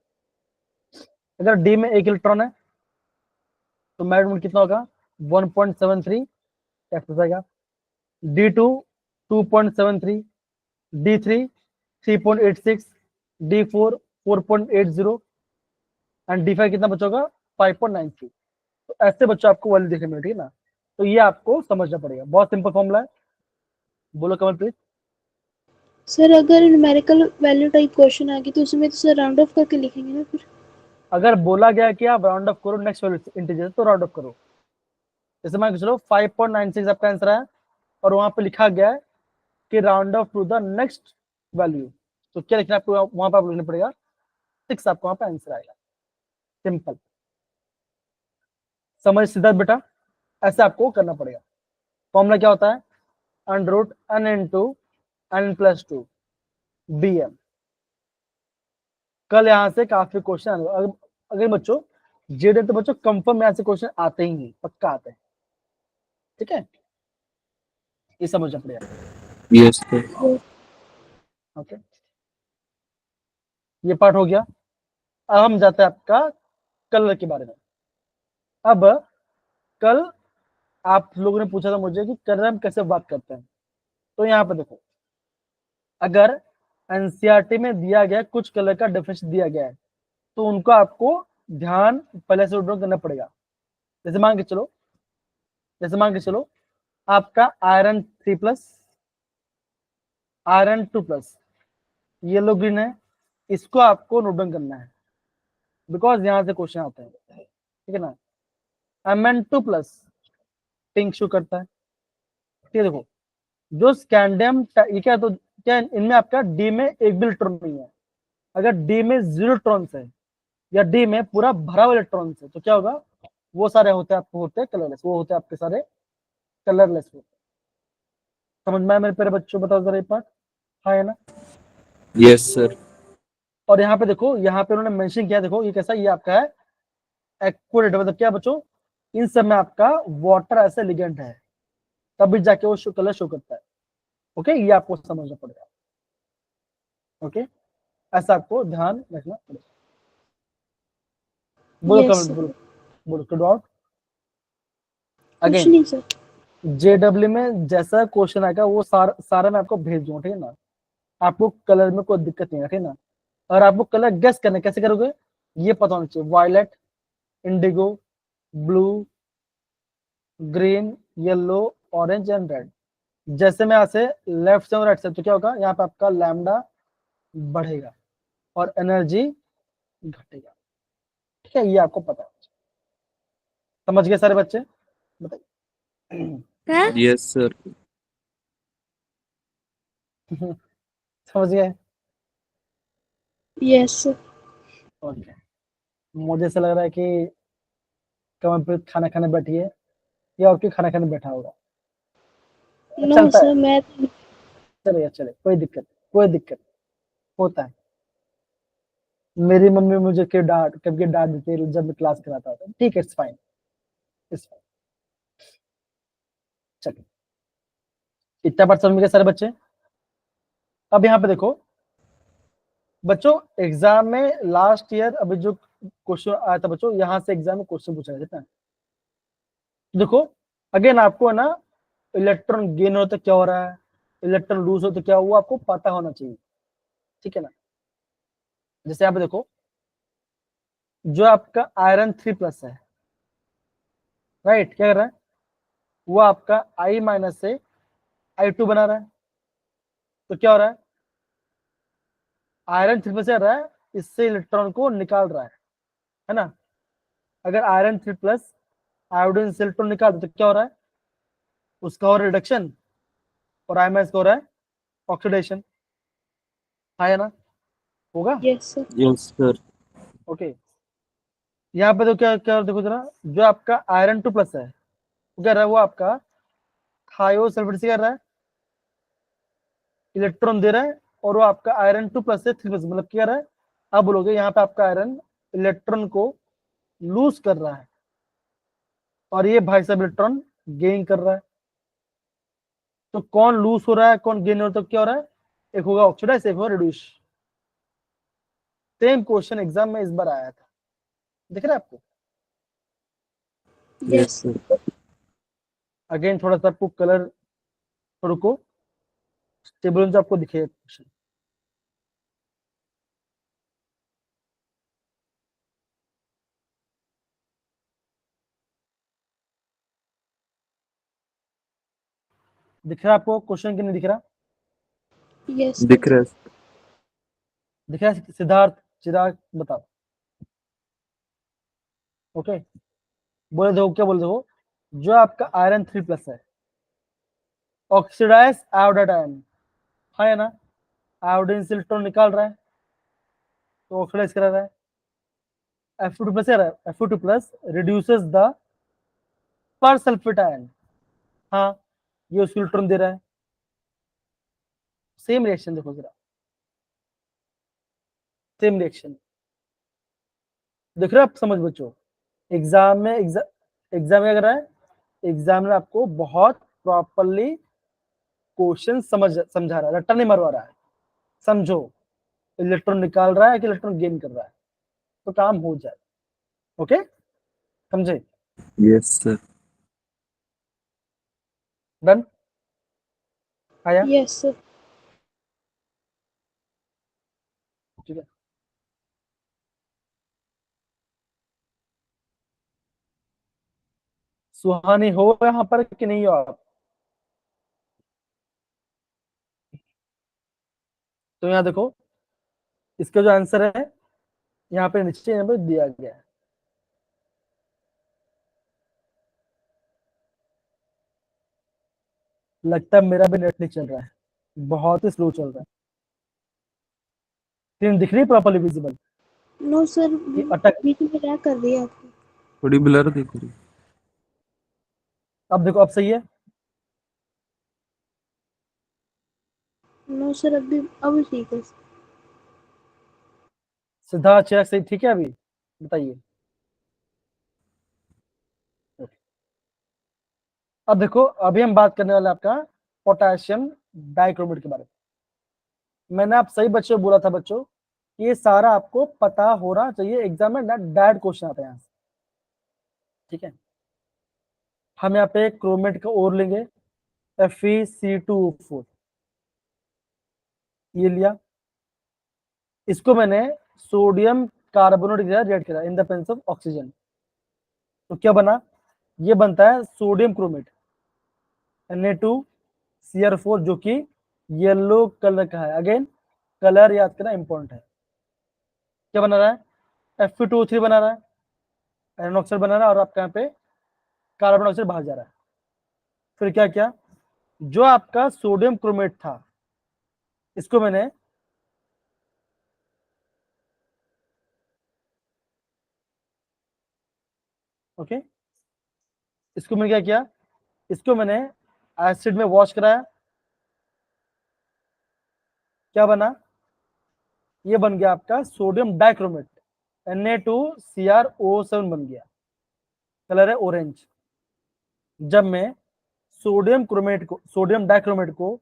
अगर डी में 1 इलेक्ट्रॉन है तो मैग्नेट कितना होगा 1.73 कैसे आएगा D2 2.73 D3 3.86 D4 4.80 and D5 कितना बचा होगा 5.93 तो ऐसे बच्चों आपको वैल्यू देखने मिलेगी ना तो ये आपको समझना पड़ेगा बहुत सिंपल फॉर्मूला है बोलो कमल प्लीज सर अगर न्यूमेरिकल वैल्यू टाइप क्वेश्चन आ गई तो उसमें तो सर राउंड ऑफ करके लिखेंगे ना फिर अगर बोला गया कि आप राउंड ऑफ करो नेक्स्ट वैल्यू इंटीजर तो राउंड ऑफ करो जैसे मान के चलो 5.96 आपका आंसर है और वहां पे लिखा गया है कि round off to the next value तो क्या लिखना है आपको वहां पर आप लिखना पड़ेगा 6 आपको वहां पे आंसर आएगा सिंपल समझ सिद्धार्थ बेटा ऐसे आपको करना पड़ेगा फॉर्मूला क्या होता है under n into n+2 bm कल यहाँ से काफी क्वेश्चन अगर बच्चों जेड तो बच्चों कंफर्म यहाँ से क्वेश्चन आते ही नहीं पक्का आते हैं ठीक है ये समझना पड़ेगा Yes, sir. ओके ये पार्ट हो गया अब हम जाते हैं आपका कलर के बारे में अब कल आप लोगों ने पूछा था मुझे कि कलर हम कैसे बात करते हैं तो यहाँ पे देखो अगर एनसीईआरटी में दिया गया कुछ कलर का डेफिनेशन दिया गया है तो उनको आपको ध्यान पहले से ड्रॉ करना पड़ेगा जैसे मान के चलो आपका आयरन 3+ आयरन 2+ येलो ग्रीन है इसको आपको नोट डाउन करना है बिकॉज यहाँ से क्वेश्चन आते हैं ठीक है ना Mn2+ पिंक शो करता है ठीक है देखो जो स्कैंडियम ये क्या तो क्या इनमें आपका डी में एक भी इलेक्ट्रॉन नहीं है अगर डी में 0 इलेक्ट्रॉन्स है या डी में पूरा भरा हुआ इलेक्ट्रॉन्स है तो क्या होगा, वो सारे होते हैं आपको होते हैं कलरलेस, वो होते हैं आपके सारे कलरलेस होते हैं। समझ में आया मेरे प्यारे बच्चों, बताओ जरा एक बात, हाँ है ना। Yes, sir. और यहाँ पे देखो, यहाँ पे उन्होंने मेंशन किया, देखो ये कैसा, ये आपका है एक्वारेट, मतलब क्या बच्चों, इन सब में आपका वाटर ऐसे लिगेंड है, तभी जाके वो कलर शो करता है। ओके, ये आपको समझना पड़ेगा। ओके, ऐसा आपको ध्यान रखना पड़ेगा। बोलो Yes, कमेंट, sir. बोलो बोलो, टू डाउट कुछ अगेन। नहीं सर। जेडब्ल्यू में जैसा क्वेश्चन आएगा वो सारा मैं आपको भेज दूंगा, ठीक है ना। आपको कलर में कोई दिक्कत नहीं है, ठीक है ना। और आपको कलर गेस करने कैसे करोगे, ये पता होना चाहिए, violet, indigo, blue, green, yellow, orange and red. जैसे मैं यहाँ से लेफ्ट से और राइट से, तो क्या होगा, यहाँ पे आपका लैम्डा बढ़ेगा और एनर्जी घटेगा, ठीक है, ये आपको पता है। समझ गए सारे बच्चे, बताइए। Yes, sir. समझ गए। Yes, sir. ओके, मुझे ऐसा लग रहा है कि कमलप्रीत खाना खाने बैठी है या और कोई खाना खाने बैठा होगा। No, चलता है, sir. मैं चलेगा, चले, कोई दिक्कत, कोई दिक्कत होता है। मेरी मम्मी मुझे क्यों डांट, कभी डांट देती है जब मैं क्लास कराता होता, ठीक है, इट्स फाइन, इट्स फाइन। चलिए, इतना बात समझ गए सारे बच्चे। अब यहाँ पे देखो बच्चों, एग्जाम में लास्ट ईयर अभी जो क्वेश्चन आया था बच्चों, यहाँ से एग्जाम में क्वेश्चन पूछा गया था। देखो अगेन आपको है ना, इलेक्ट्रॉन गेन हो तो क्या हो रहा है, इलेक्ट्रॉन लूज हो तो क्या, वो आपको पता होना चाहिए, ठीक है ना। जैसे यहाँ पे देखो, जो आपका आयरन 3+ है, राइट, क्या कर रहा है, वो आपका I- से I2 बना रहा है, तो क्या हो रहा है, आयरन 3+ से रहा है, इससे इलेक्ट्रॉन को निकाल रहा है ना। अगर आयरन 3+ आयोडीन से इलेक्ट्रॉन निकाल दो तो क्या हो रहा है, उसका हो रिडक्शन, और I- का हो रहा है ऑक्सीडेशन, है ना, होगा। Yes, sir. Yes, sir. Okay, यहाँ पे तो क्या क्या देखो जरा, जो आपका आयरन 2+ है वो क्या रहा है, वो आपका थायो सल्फेट से कर रहा है, इलेक्ट्रॉन दे रहा है, और वो आपका आयरन 2+ से 3+, मतलब क्या रहा है, आप बोलोगे यहाँ पे आपका आयरन इलेक्ट्रॉन को लूज कर रहा है, और ये भाई साहब इलेक्ट्रॉन गेन कर रहा है। तो कौन लूज हो रहा है, कौन गेन हो रहा है, तो क्या हो रहा है, एक होगा ऑक्सीडाइज, एक होगा रिड्यूस। सेम क्वेश्चन एग्जाम में इस बार आया था, दिख रहा है आपको। Yes, Yes, sir. sir. Again थोड़ा सा आपको कलर, रुको, टेबल में आपको दिखेगा क्वेश्चन। दिख रहा है आपको क्वेश्चन कि नहीं दिख रहा, Yes, sir. दिख रहा है। दिख रहा है, सिद्धार्थ, चिराग, बताओ। ओके, बोले देखो, क्या बोले देखो, जो आपका आयरन 3+ है, ऑक्सीडाइज आयोडाइन, है ना, आयोडीन से इलेक्ट्रॉन निकाल रहा है, तो ऑक्सीडाइज करा रहा है, Fe2+ है, Fe2+ रिड्यूसेस द पर सल्फेट आयन, हाँ, ये उसको इलेक्ट्रॉन दे रहा है। सेम रिएक्शन देखो जरा, सेम रिएक्शन देख रहे हो आप, समझ बच्चों। एग्जाम में एग्जाम क्या कर रहा है, एग्जाम में आपको बहुत प्रॉपरली क्वेश्चन समझा रहा है, रट्टा नहीं मरवा रहा है, समझो, इलेक्ट्रॉन निकाल रहा है कि इलेक्ट्रॉन गेन कर रहा है, तो काम हो जाए। ओके, समझे, Yes, sir. डन, आया, Yes, sir. ठीक है। सुहानी हो यहाँ पर कि नहीं हो आप, तो यहाँ देखो, इसका जो आंसर है यहाँ पे नीचे यहाँ पे दिया गया है। लगता है मेरा भी नेट नहीं चल रहा है, बहुत ही स्लो चल रहा है। स्क्रीन दिख रही है प्रॉपर्ली विजिबल? नो सर, ये अटक, बीच में लैग कर रही है आपको। थोड़ी ब्लर दिख रही। अब देखो, अब सही है? नो सर, अब ठीक है। सिद्धार्थ चिराग सही ठीक है अभी? बताइए। अब देखो, अभी हम बात करने वाले आपका पोटेशियम डाइक्रोमेट के बारे में। मैंने आप सही बच्चों बोला था बच्चों, ये सारा आपको पता होना चाहिए, एग्जाम में डायरेक्ट क्वेश्चन आता है यहाँ से, ठीक है? हम यहाँ पे क्रोमेट का और लेंगे, Fe2O4, ये लिया, इसको मैंने सोडियम कार्बोनेट के साथ रिएक्ट करा in the presence of oxygen, तो क्या बना? ये बनता है सोडियम क्रोमेट, Na2Cr4, जो कि येलो कलर का है। अगेन कलर याद करना इंपॉर्टेंट है। क्या बना रहा है? Fe2O3 बना रहा है, आयरन ऑक्साइड बना रहा है, और आपका यहाँ पे कार्बन ऑक्साइड बाहर जा रहा है। फिर क्या किया? जो आपका सोडियम क्रोमेट था, इसको मैंने ओके, इसको मैंने क्या किया? इसको मैंने एसिड में वॉश कराया, क्या बना? ये बन गया आपका सोडियम डाइक्रोमेट, Na2Cr O7 बन गया, कलर है ऑरेंज। जब मैं सोडियम डाइक्रोमेट को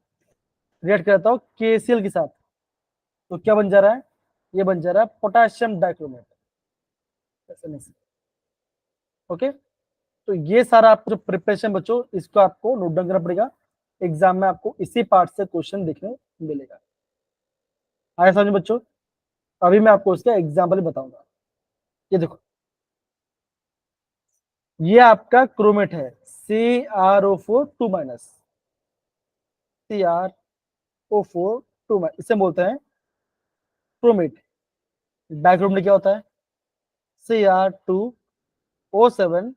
रिएक्ट करता हूँ KCl के साथ, तो क्या बन जा रहा है? ये बन जा रहा है पोटेशियम डाइक्रोमेट, ओके। तो ये सारा आपको जो प्रिपरेशन बच्चों, इसको आपको नोट डाउन करना पड़ेगा, एग्जाम में आपको इसी पार्ट से क्वेश्चन देखने मिलेगा। आया समझ बच्चों? अभी मैं आपको इसका एग्जाम्पल बताऊंगा। ये देखो, ये आपका क्रोमेट है, CrO4 2 माइनस, CrO4 2 माइनस, इसे बोलते हैं क्रोमेट। डाइक्रोमेट क्या होता है? Cr2O7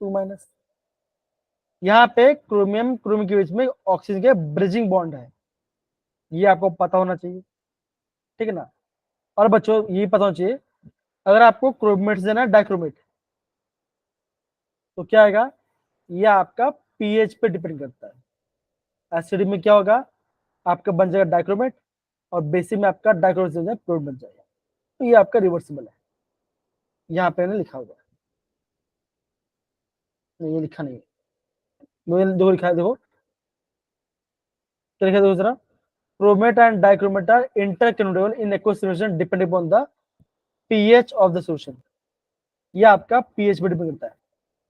2 minus. यहाँ पे क्रोमियम क्रोमियम के बीच में ऑक्सीजन के ब्रिजिंग बॉन्ड है, ये आपको पता होना चाहिए, ठीक है ना? और बच्चों ये पता होना चाहिए, अगर आपको क्रोमेट से देना है डाइक्रोमेट, तो क्या आएगा? ये आपका पीएच पे डिपेंड करता है। एसिडिक में क्या होगा? आपका बन जाएगा डाइक्रोमेट, और बेसिक में आपका डाइक्रोमेट से क्लोरीन बन जाएगा। तो ये आपका रिवर्सिबल है, यहाँ पे लिखा हुआ है, नहीं ये लिखा नहीं है, दो लिखा है, देखो क्या लिखा है, देखो जरा। Chromate and dichromate are interconvertible in aqueous solution depending upon the pH of the solution. ये आपका पीएच पे डिपेंड करता है,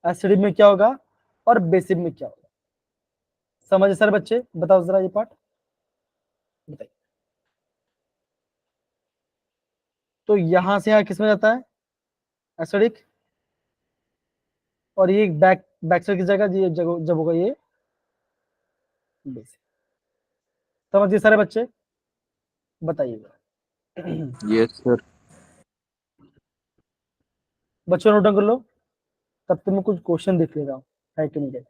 एसिडिक में क्या होगा और बेसिक में क्या होगा। समझे सर बच्चे? बताओ जरा ये पार्ट बताइए। तो यहां से यहाँ किसमें जाता है? एसिडिक, और ये बैक साइड की जगह, ये जब होगा ये बेसिक। समझिए सारे बच्चे? बताइएगा। Yes sir. बच्चों नोट डाउन कर लो, तब तक मैं कुछ क्वेश्चन देख ले रहा हूँ है कि नहीं।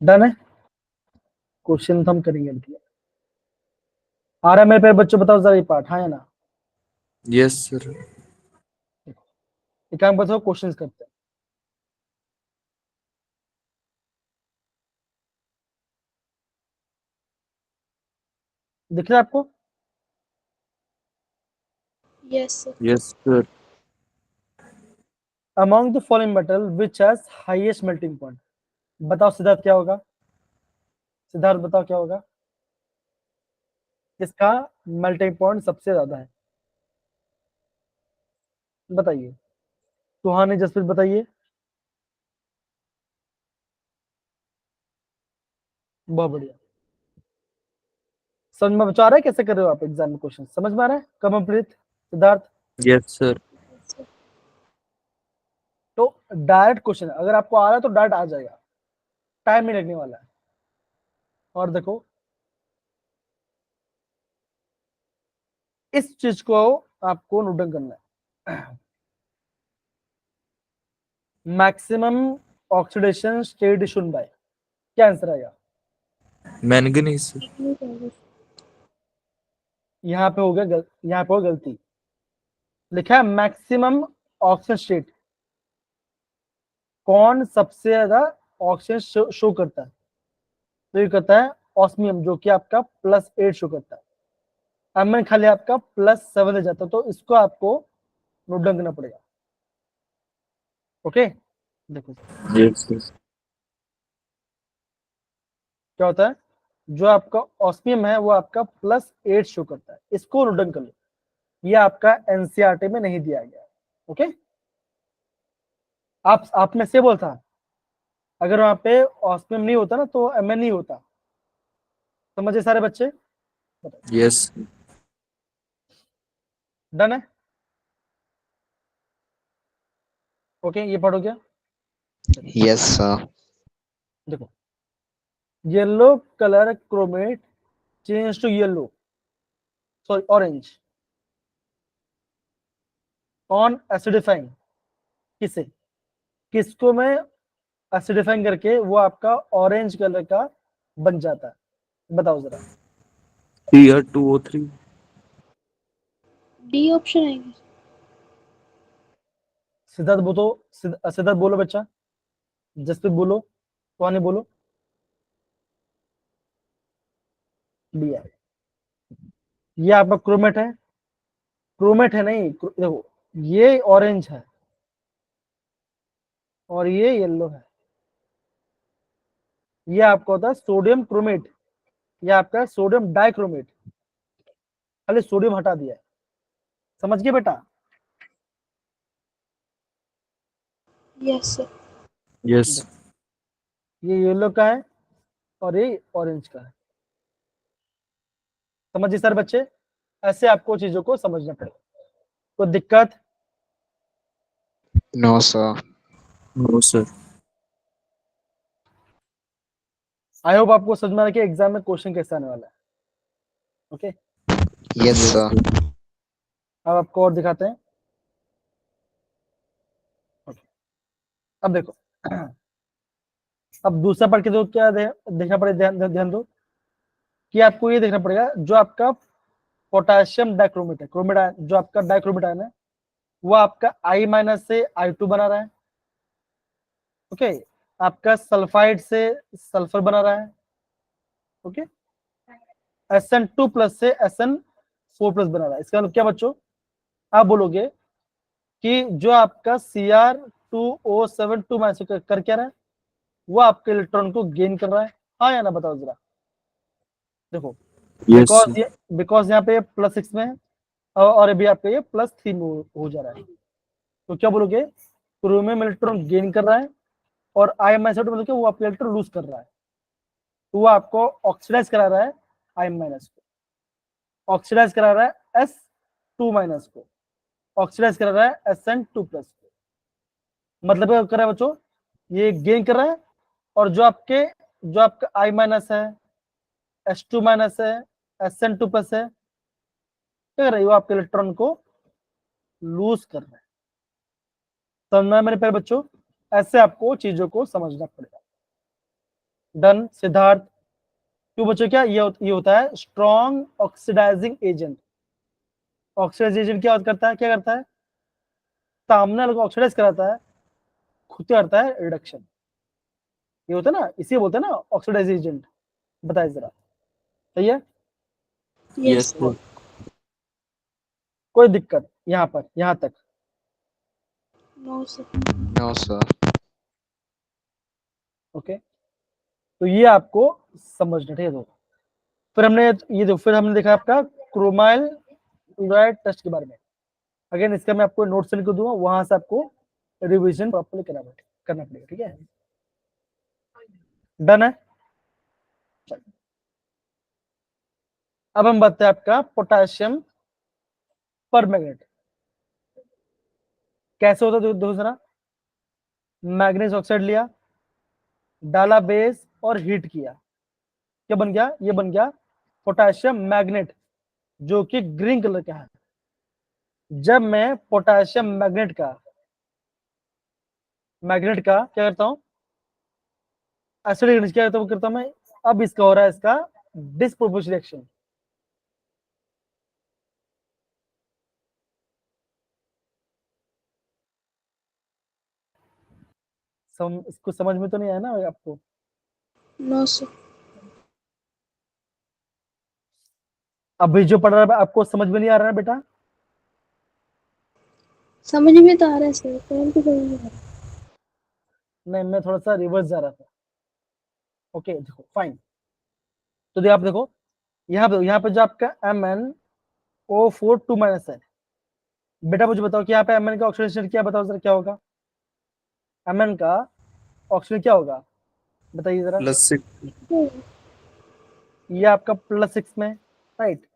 डन है, क्वेश्चन हम करेंगे अभी। आ रहा है मेरे पे बच्चों? बताओ जरा ये पार्ट, हाँ या ना? Yes sir. एक काम बताओ, क्वेश्चंस करते हैं। दिख रहा है आपको? Yes sir. Yes sir. Among the following metal which has highest melting point. बताओ सिद्धार्थ क्या होगा? सिद्धार्थ बताओ क्या होगा? किसका मेल्टिंग पॉइंट सबसे ज्यादा है? बताइए। सुहानी, जसप्रीत बताइए। बहुत बढ़िया। समझ में बचा रहा है कैसे कर रहे हो आप एग्जाम में क्वेश्चन? समझ में आ रहा है? कमलप्रीत, सिद्धार्थ? Yes sir. तो डायरेक्ट क्वेश्चन अगर आपको आ रहा है तो डायरेक्ट आ जाएगा, टाइम नहीं लगने वाला है। और देखो, इस चीज को आपको नोट डाउन करना है। मैक्सिमम ऑक्सीडेशन स्टेट इशून बाय, क्या आंसर आएगा? मैंगनीज। यहाँ पे हो गया यहाँ पे हो गलती, लिखा है मैक्सिमम ऑक्सीजन स्टेट। कौन सबसे ज्यादा ऑक्सीजन शो करता है? तो ये करता है ऑस्मियम, जो कि आपका +8 शो करता है। एमएन खाली आपका +7 ले जाता है, तो इसको आपको नोट डाउन करना पड़ेगा। ओके, देखो यस यस। क्या होता है, जो आपका ऑस्मियम है वो आपका +8 शो करता है, इसको नोट डाउन कर लो। ये आपका एनसीईआरटी में नहीं दिया गया है। ओके, आप में से बोलता, अगर वहां पे ऑस्मियम नहीं होता ना तो एमएन नहीं होता। समझे सारे बच्चे? यस। डन है? ओके, ये पढ़ो क्या? Yes, sir. देखो, yellow colour chromate change to yellow, sorry orange, on acidifying, किसे, किसको मैं एसिडिफाइंग करके वो आपका ऑरेंज कलर का बन जाता है? बताओ जरा। Cr2O3। डी ऑप्शन आएगा। सिद्धार्थ बोलो, सिद्धार्थ बोलो बच्चा, जसप्रीत बोलो, कौन बोलो। बी है, ये आपका क्रोमेट है, क्रोमेट है नहीं, देखो ये ऑरेंज है और ये येलो है। ये आपका होता है सोडियम क्रोमेट, ये आपका सोडियम डाइक्रोमेट, खाली सोडियम हटा दिया है। समझ गए बेटा? Yes sir. यस। ये येलो का है और ये ऑरेंज का है। समझिए सर बच्चे, ऐसे आपको चीजों को समझना पड़ेगा। कोई दिक्कत? No, sir. No sir. I hope आपको समझ में आ रहा है कि एग्जाम में क्वेश्चन कैसे आने वाला है। Okay, Yes, sir. अब आपको और दिखाते हैं। ओके, अब देखो, अब दूसरा पार्ट के दो क्या देखना पड़ेगा, ध्यान ध्यान दो कि आपको ये देखना पड़ेगा, जो आपका पोटेशियम डाइक्रोमेट है, क्रोमेट आयन, जो आपका डाइक्रोमेट आयन है वो आपका I- से I2 बना रहा है। ओके, आपका सल्फाइड से सल्फर बना रहा है। ओके, SN2+ से SN4+ बना रहा है। इसका मतलब क्या बच्चों, आप बोलोगे कि जो आपका Cr2O7 2 कर क्या रहा है, वो आपके इलेक्ट्रॉन को गेन कर रहा है। हाँ या ना, बताओ जरा। देखो, यस। बिकॉज यहाँ पे +6 में है और अभी आपका ये +3 में हो जा रहा है, तो क्या बोलोगे, क्रोमियम इलेक्ट्रॉन गेन कर रहा है और I- मतलब क्या, वो आपका इलेक्ट्रॉन लूज कर रहा है, तो वो आपको ऑक्सीडाइज करा रहा है I- को, ऑक्सीडाइज करा रहा है S2- को, ऑक्सीडाइज करा रहा है SN2+ को। मतलब क्या कर रहा है बच्चों, ये गेन कर रहा है, और जो आपका I- है, S2- है, SN2+ है, क्या कर रहा है, वो आपके इलेक्ट्रॉन को लूज कर रहा है। समझना मेरे प्यारे बच्चों, ऐसे आपको चीजों को समझना पड़ेगा। डन सिद्धार्थ? क्यों बच्चों, क्या ये होता है strong oxidising agent. Oxidising agent क्या करता है, सामने वाले को ऑक्सीडाइज कराता है, खुद क्या करता है, रिडक्शन। ये होता है ना, इसी बोलते हैं ना ऑक्सीडाइजिंग एजेंट। बताइए जरा, सही है? यस। सर। कोई दिक्कत यहाँ पर, यहाँ तक? No sir. No, sir. Okay, तो ये आपको समझना, ठीक है। तो फिर हमने देखा आपका क्रोमाइल क्लोराइड टेस्ट के बारे में। अगेन इसका मैं आपको नोट्स लिख दूंगा, वहां से आपको रिवीजन प्रॉपर्ली करना पड़ेगा, ठीक है? डन है? अब हम बात हैं आपका पोटेशियम पर मैग्नेट कैसे होता है। देखो जरा, मैग्नीज ऑक्साइड लिया, डाला बेस और हीट किया, क्या बन गया, ये बन गया पोटेशियम मैग्नेट। जो कि ग्रीन कलर का है। जब मैं पोटेशियम मैग्नेट का क्या करता हूं, एसिडिक क्या करता हूं मैं, अब इसका हो रहा है इसका डिस्प्रोपोर्शनल रिएक्शन। इसको समझ में तो नहीं आया ना आपको? No sir. अभी जो पढ़ रहा है आपको समझ में नहीं आ रहा है बेटा? समझ में तो आ रहा है सर, परंतु समझ में आ रहा है। नहीं, मैं थोड़ा सा रिवर्स जा रहा था। ओके देखो फाइन। तो आप देखो यहाँ पे जो आपका MnO4 2 माइनस है। बेटा मुझे बताओ कि यहाँ पे Mn का ऑक्सीडेशन क्या, बताओ जरा क्या होगा? Mn का ऑक्सीजन क्या होगा, बताइए जरा। +6। ये आपका +6 में, राइट?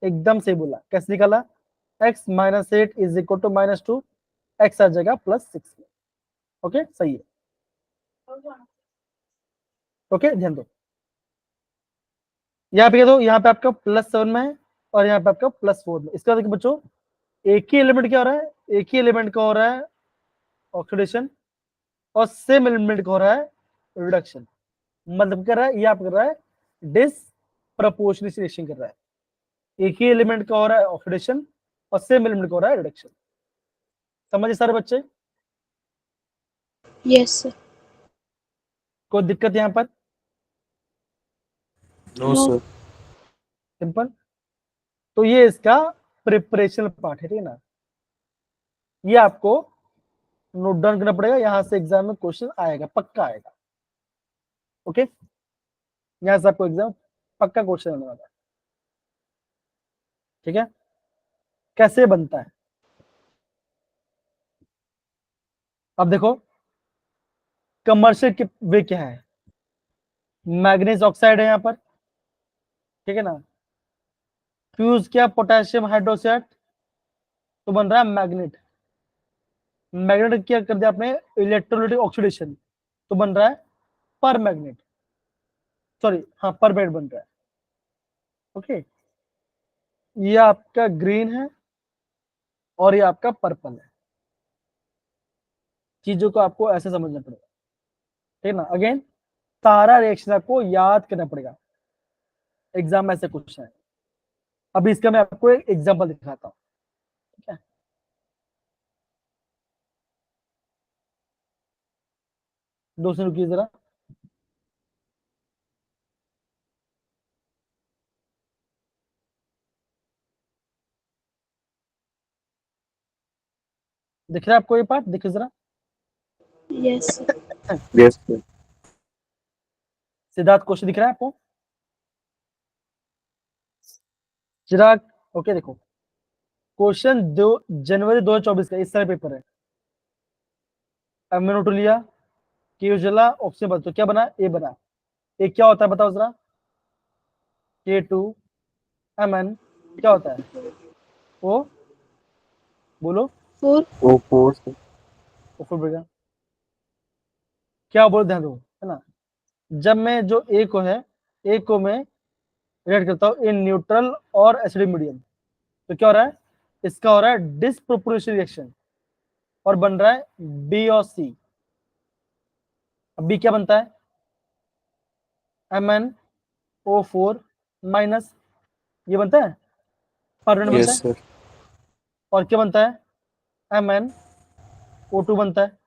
एकदम सही बोला। कैसे निकाला? x - 8 is equal to -2, x आ जाएगा +6 में। ओके सही है। ओके ध्यान दो, यहाँ पे दो, यहाँ पे आपका +7 में है और यहाँ पे आपका +4 में। इसका देखो बच्चों, एक ही एलिमेंट क्या हो रहा है, एक ही एलिमेंट का हो रहा है ऑक्सीडेशन और सेम एलिमेंट का हो रहा है रिडक्शन। मतलब कर रहा है, ये आप कर रहा है डिसप्रपोर्शनल रिएक्शन कर रहा है। एक ही एलिमेंट का हो रहा है ऑक्सीडेशन और सेम एलिमेंट का हो रहा है रिडक्शन। समझे सारे बच्चे? Yes sir. कोई दिक्कत यहाँ पर? No no. सर। सिंपल। तो ये इसका प्रिपरेशन पार्ट है, ठीक है ना? ये आपको नोट डाउन करना पड़ेगा, यहां से एग्जाम में क्वेश्चन आएगा, पक्का आएगा। ओके, यहां से आपको एग्जाम पक्का क्वेश्चन आने वाला है। ठीक है, कैसे बनता है अब देखो। कमर्शियल वे क्या है, मैग्नीज ऑक्साइड है यहाँ पर, ठीक है ना? फ्यूज किया पोटेशियम हाइड्रोक्साइड तो बन रहा है मैग्नेट। मैग्नेट क्या कर दिया आपने, इलेक्ट्रोलाइटिक ऑक्सीडेशन तो बन रहा है पर मैग्नेट, सॉरी हाँ पर मैग्नेट बन रहा है। ओके, ये आपका ग्रीन है और ये आपका पर्पल है। चीजों को आपको ऐसे समझना पड़ेगा, ठीक है ना? अगेन सारा रिएक्शन आपको याद करना पड़ेगा, एग्जाम में ऐसे क्वेश्चन है। अभी इसका मैं आपको एक एग्जांपल दिखाता हूँ, ठीक है? दोस्तों रुकिए जरा, दिख रहा है आपको ये पार्ट? देखिए जरा। Yes sir. Yes sir. Siddharth question दिख रहा है आपको? चिराग ओके देखो, क्वेश्चन 2 जनवरी 2024 का, इस साल पेपर है। अमीनो लिया, के जला, ऑक्सीजन बना, तो क्या बना? ए बना। ए क्या होता है बताओ जरा? K2Mn क्या होता है? ओ बोलो। 4। O4 sir. O4 बेटा क्या बोल, ध्यान दो, है ना? जब मैं जो ए को है, ए को मैं रिएक्ट करता हूँ इन न्यूट्रल और एसिडिक मीडियम, तो क्या हो रहा है? इसका हो रहा है डिसप्रोपोर्शनल रिएक्शन और बन रहा है बी और सी। अब बी क्या बनता है? MnO4 माइनस, ये बनता है परमानेंट बनता यस है। सर। और क्या बनता है? MnO2 बनता है,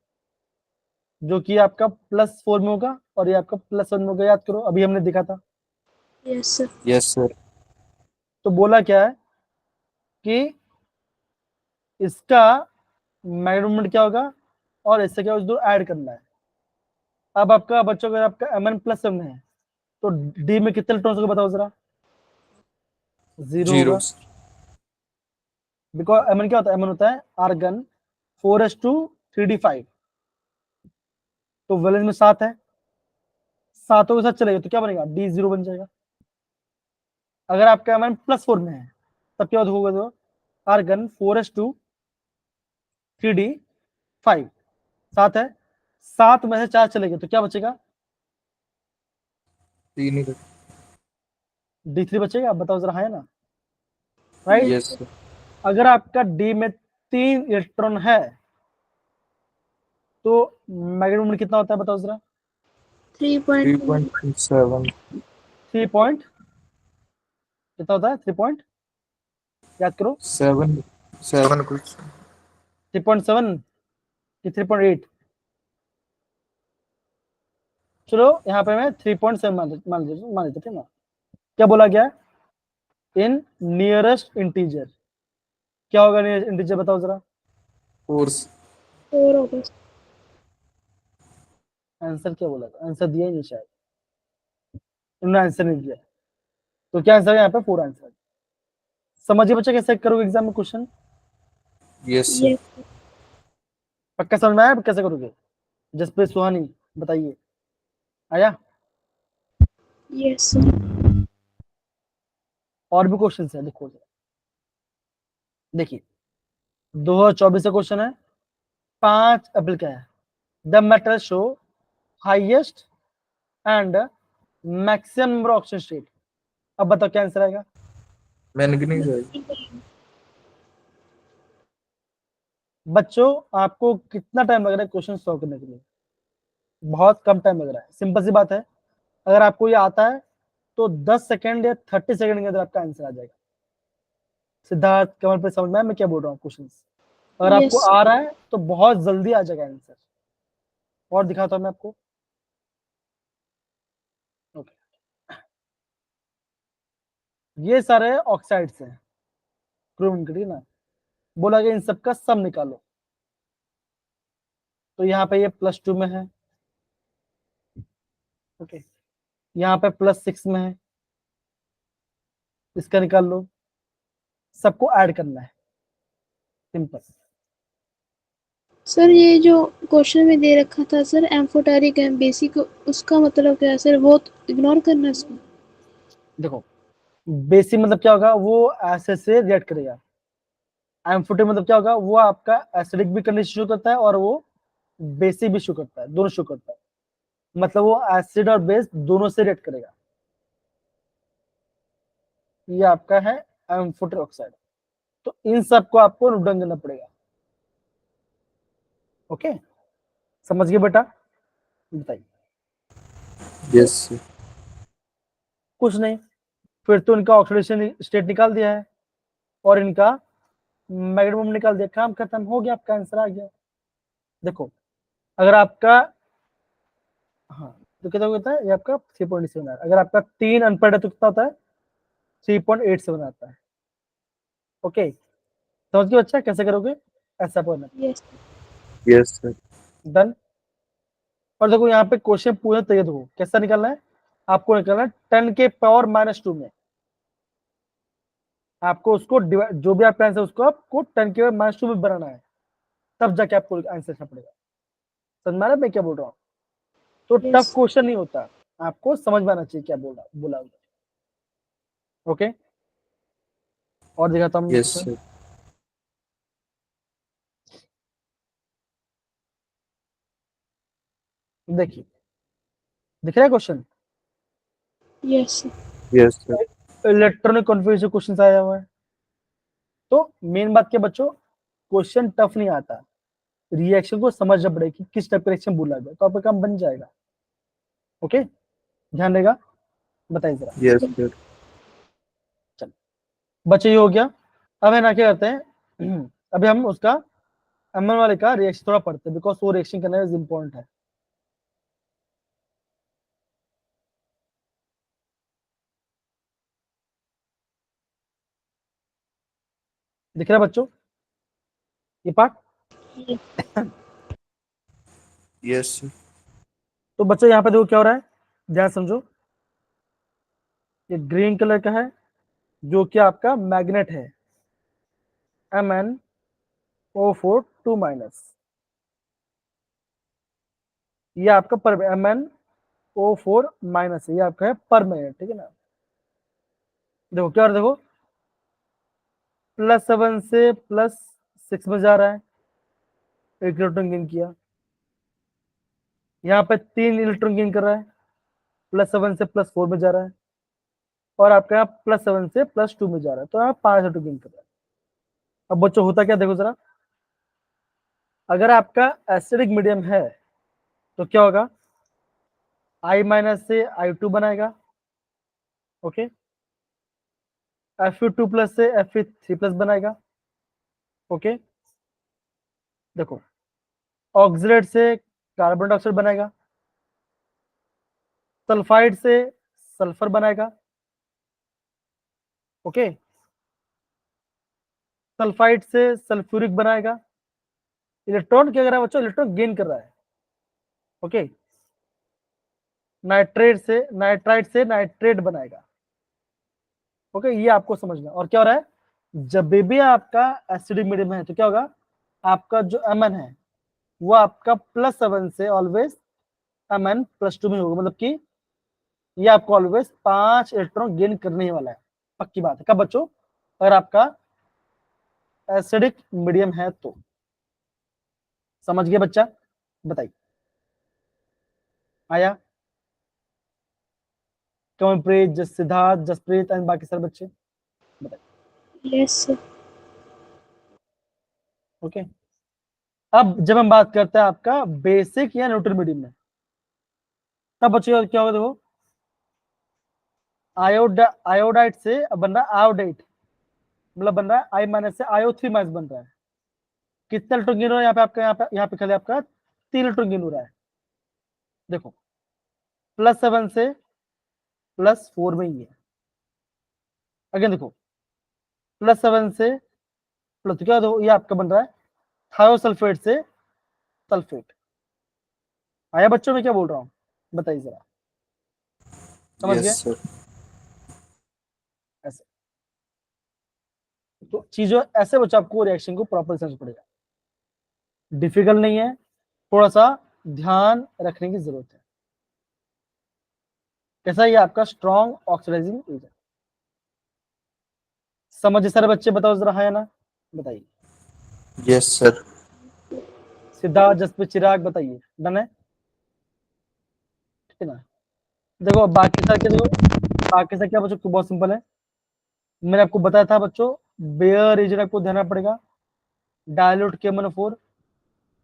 जो कि आपका +4 में होगा और ये आपका +1 में होगा। याद करो, अभी हमने देखा था। Yes sir. Yes sir. तो बोला क्या है कि इसका मैग्नेट क्या होगा और इससे क्या दो ऐड करना है। अब आपका बच्चों का आपका Mn+7 है, तो डी में कितने इलेक्ट्रॉन्स होगा बताओ जरा? 0 0 होगा, बिकॉज Mn क्या होता है? Mn होता है आर्गन 4s2 3d5, तो वैलेंस में 7 है, सातों के साथ चलेगा तो क्या बनेगा? D0 बन जाएगा। अगर आपका Mn+4 में है तब क्या होगा? तो आर्गन 4s2 3d5, 7 है, 7 में से 4 चलेगा तो क्या बचेगा? 3 ही। D3 बचेगा, बताओ जरा, है ना? राइट। Yes, sir. अगर आपका डी में 3 इलेक्ट्रॉन है तो मैग्नेटिक मोमेंट कितना होता है बताओ जरा। 3.2 3.7. 3 पॉइंट कितना होता है 3 पॉइंट याद करो 7 कुछ. 3.7 कि 3.8। चलो यहाँ पे मैं 3.7 मान लेते ठीक ना। क्या बोला गया इन नियरेस्ट इंटीजर, क्या होगा नियरेस्ट इंटीजर बताओ जरा। 4. 4 होगा। आंसर क्या बोला था, आंसर दिया ही नहीं शायद, उन्होंने आंसर नहीं दिया। तो क्या आंसर है यहाँ पे 4 आंसर। समझिए बच्चा कैसे करोगे एग्जाम में क्वेश्चन, Yes, sir. Yes, पक्का समझ में आया कैसे करोगे। जसप्रीत सुहानी बताइए आया। yes, sir. और भी क्वेश्चन है देखो जरा। देखिए 2024 का क्वेश्चन है 5 अप्रैल का है। The metal show highest and maximum number oxygen state. अब बताओ क्या आंसर आएगा। Manganese है. बच्चों आपको कितना टाइम लग रहा है क्वेश्चन सॉल्व करने के लिए, बहुत कम टाइम लग रहा है। सिंपल सी बात है, अगर आपको ये आता है तो 10 सेकंड या 30 सेकंड के अंदर आपका आंसर आ जाएगा। सिद्धार्थ कमल पे समझ में आया मैं क्या बोल रहा हूँ क्वेश्चन। अगर आपको Yes. आ रहा है तो बहुत जल्दी आ जाएगा आंसर। और दिखाता हूँ मैं आपको। ओके, ये सारे ऑक्साइड्स हैं क्रोमियम के, ठीक ना। बोला गया इन सबका सम निकालो, तो यहाँ पे ये +2 में है, ओके, यहाँ पे +6 में है, इसका निकाल लो। सबको ऐड करना है, सिंपल। सर ये जो क्वेश्चन में दे रखा था सर एम्फोटेरिक एंड बेसिक, उसका मतलब क्या है सर, वो इग्नोर करना है इसको। देखो बेसिक मतलब क्या होगा, वो एसिड से रिएक्ट करेगा। एम्फोटेरिक मतलब क्या होगा, वो आपका एसिडिक भी करने शुरू करता है और वो बेसिक भी शो करता है, दोनों शो करता है। मतलब वो एसिड और बेस दोनों से रिएक्ट करेगा। ये आपका है एम्फोटेरिक ऑक्साइड। तो इन सबको आपको नोट डाउन करना पड़ेगा। ओके, समझ गए बेटा, बताइए। Yes, sir. कुछ नहीं, फिर तो इनका ऑक्सीडेशन स्टेट निकाल दिया है और इनका मैग्नेटिक निकाल दिया, काम खत्म हो गया, आपका आंसर आ गया। देखो अगर आपका, हाँ तो कितना होता है, ये आपका 3.7 है। अगर आपका 3 अनपढ़ है तो कितना होता है 3.87 आता है। ओके, समझ गए बच्चा कैसे करोगे, ऐसा पढ़ना। Yes. Yes, sir. डन। और देखो यहाँ पे क्वेश्चन पूरा तैयार, देखो कैसा निकालना है, आपको निकालना है 10⁻⁻² में। आपको उसको जो भी आपका आंसर उसको आपको 10⁻² में बनाना है, तब जाके आपको आंसर लिखना पड़ेगा। समझ में आ रहा है मैं क्या बोल रहा हूँ। तो Yes. टफ क्वेश्चन नहीं होता, आपको समझ में आना चाहिए क्या बोला। ओके, और दिखाता हूँ Yes, क्वेश्चन। sir. देखिए दिख रहा है question, Yes, sir. Yes, sir. Electronic configuration question आया हुआ है। तो मेन बात क्या बच्चों, क्वेश्चन टफ नहीं आता, रिएक्शन को समझना पड़ेगा कि किस टाइप का रिएक्शन बोला गया, तो आपका काम बन जाएगा। ओके, ध्यान देगा, बताइए जरा। Yes, sir. चलो बच्चे ये हो गया। अब है ना क्या करते हैं अभी हम उसका एमएन वाले का रिएक्शन थोड़ा पढ़ते हैं, बिकॉज वो रिएक्शन करना इज इम्पोर्टेंट है। दिख रहा है बच्चों ये पार्ट। Yes, sir. तो बच्चों यहाँ पे देखो क्या हो रहा है, ध्यान समझो। ये ग्रीन कलर का है जो कि आपका मैग्नेट है, MnO4 2-। ये आपका पर MnO4- है, ये आपका है पर मैग्नेट, ठीक है ना। देखो क्या हो रहा है, देखो +7 से +6 में जा रहा है, एक इलेक्ट्रॉन गेन किया। यहाँ पे 3 इलेक्ट्रॉन गेन कर रहा है, +7 से +4 में जा रहा है। और आपका यहाँ +7 से +2 में जा रहा है, तो यहाँ 5 इलेक्ट्रॉन गेन कर रहा है। अब बच्चों होता क्या देखो जरा, अगर आपका एसिडिक मीडियम है तो क्या होगा, I- से I2 बनाएगा, ओके, Fe2+ से Fe3+ बनाएगा, ओके। देखो ऑक्सीडेट से कार्बन डाइऑक्साइड बनाएगा, सल्फाइड से सल्फर बनाएगा, ओके, सल्फाइड से सल्फ्यूरिक बनाएगा। इलेक्ट्रॉन क्या कर रहा है बच्चों, इलेक्ट्रॉन गेन कर रहा है, ओके। नाइट्राइट से नाइट्रेट बनाएगा, ओके, ये आपको समझना। और क्या हो रहा है, जब भी आपका एसिडिक मीडियम है तो क्या होगा, आपका जो Mn है वो आपका +7 से ऑलवेज Mn+2 में होगा, मतलब कि ये आपको ऑलवेज 5 इलेक्ट्रॉन गेन करने ही वाला है, पक्की बात है। कब बच्चों, अगर आपका एसिडिक मीडियम है तो। समझ गए बच्चा, बताइए, आया कमलप्रीत, सिद्धार्थ, जसप्रीत एंड बाकी सारे बच्चे, बताइए, यस सर। ओके। अब जब हम बात करते हैं आपका बेसिक या न्यूट्रल मीडियम में, तब बच्चों क्या होगा, देखो आयोडाइड से अब बन रहा है आयोडाइड, मतलब बन रहा है I- से IO3- बन रहा है। कितना इलेक्ट्रॉन गेन हो रहा है यहाँ पे आपका, यहाँ पे खाली आपका 3 इलेक्ट्रॉन गेन हो रहा है। देखो +7 से +4 में ही है। अगेन देखो +7 से प्लस, तो क्या देखो ये आपका बन रहा है थायोसल्फेट से सल्फेट। आया बच्चों में क्या बोल रहा हूँ, बताइए जरा, समझ Yes, गए sir. ऐसे। तो चीजों ऐसे बच्चों आपको रिएक्शन को प्रॉपर समझ पड़ेगा, डिफिकल्ट नहीं है, थोड़ा सा ध्यान रखने की जरूरत है। कैसा ये आपका स्ट्रॉन्ग ऑक्सीडाइजिंग एजेंट, समझ सारे बच्चे, बताओ जरा हाँ या ना, बताइए। Yes, sir. सिद्धार्थ, जसप्रीत, चिराग, बताइए, डन है, ठीक है ना। देखो बाकी सर क्या, देखो बाकी सर क्या बच्चों, बहुत सिंपल है, मैंने आपको बताया था बच्चों, बेयर एजेंट आपको ध्यान रखना पड़ेगा, डायल्यूट KMnO4,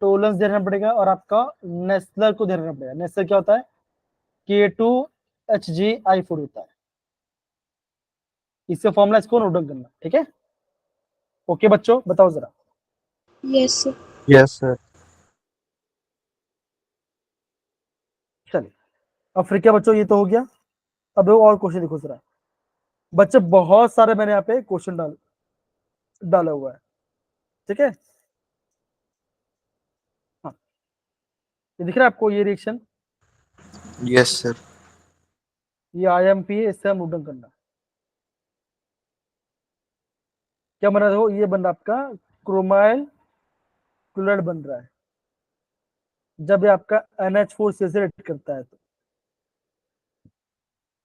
टोलेंस ध्यान रखना पड़ेगा, और आपका नेस्लर को ध्यान रखना पड़ेगा। नेस्लर क्या होता है, K2HgI4 होता है, इससे फॉर्मूला इसको नोट डाउन करना, ठीक है। ओके बच्चों, बताओ जरा, यस सर। Yes, sir. चलिए। अब फिर क्या बच्चों, ये तो हो गया। अब और क्वेश्चन देखो जरा बच्चे, बहुत सारे मैंने यहाँ पे क्वेश्चन डाला हुआ है, ठीक है। हाँ, ये दिख रहा है आपको ये रिएक्शन, Yes, sir. ये IMP है, इससे हम नोट डाउन करना। क्या बना, देखो ये बन रहा आपका क्रोमाइल क्लोराइड बन रहा है, जब ये आपका NH4 से रिएक्ट करता है तो,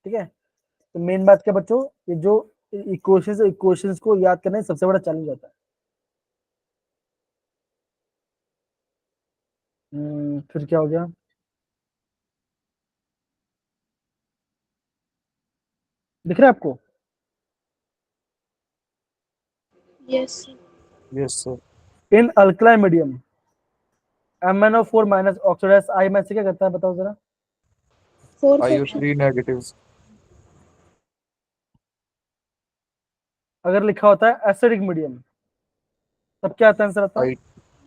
ठीक है। तो मेन बात क्या बच्चों, ये जो इक्वेशंस को याद करना है सबसे बड़ा चैलेंज होता है। फिर क्या हो गया, दिख रहा है आपको, yes sir. Yes, sir. In alkaline medium MnO4- oxidise I में से क्या करता है, बताओ जरा। 4 ऑप्शन। IO3 negatives. अगर लिखा होता है एसिडिक मीडियम, तब क्या आता है आंसर आता, I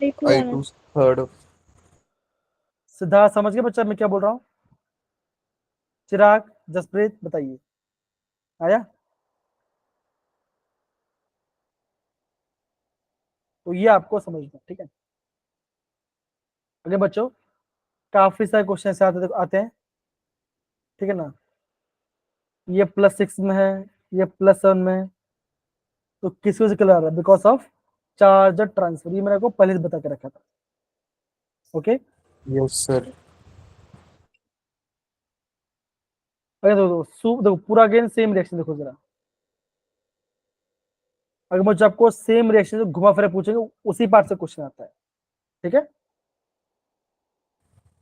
इक्वाना। I2 third. सिद्धार्थ समझ गए बच्चा मैं क्या बोल रहा हूँ, चिराग, जसप्रीत, बताइए, आया। तो ये आपको समझना, ठीक है। अगर बच्चों काफी सारे क्वेश्चन ऐसे आते हैं, ठीक है ना, ये +6 में है, ये +7 में है, तो किस वजह से कलर आ रहा है, बिकॉज ऑफ चार्ज ट्रांसफर, ये मैंने आपको पहले से बता के रखा था, ओके। Yes, sir. अगर देखो पूरा अगेन सेम रिएक्शन देखो जरा, अगर मुझे आपको सेम रिएक्शन से घुमा फिरा पूछेंगे, उसी पार्ट से क्वेश्चन आता है, ठीक है।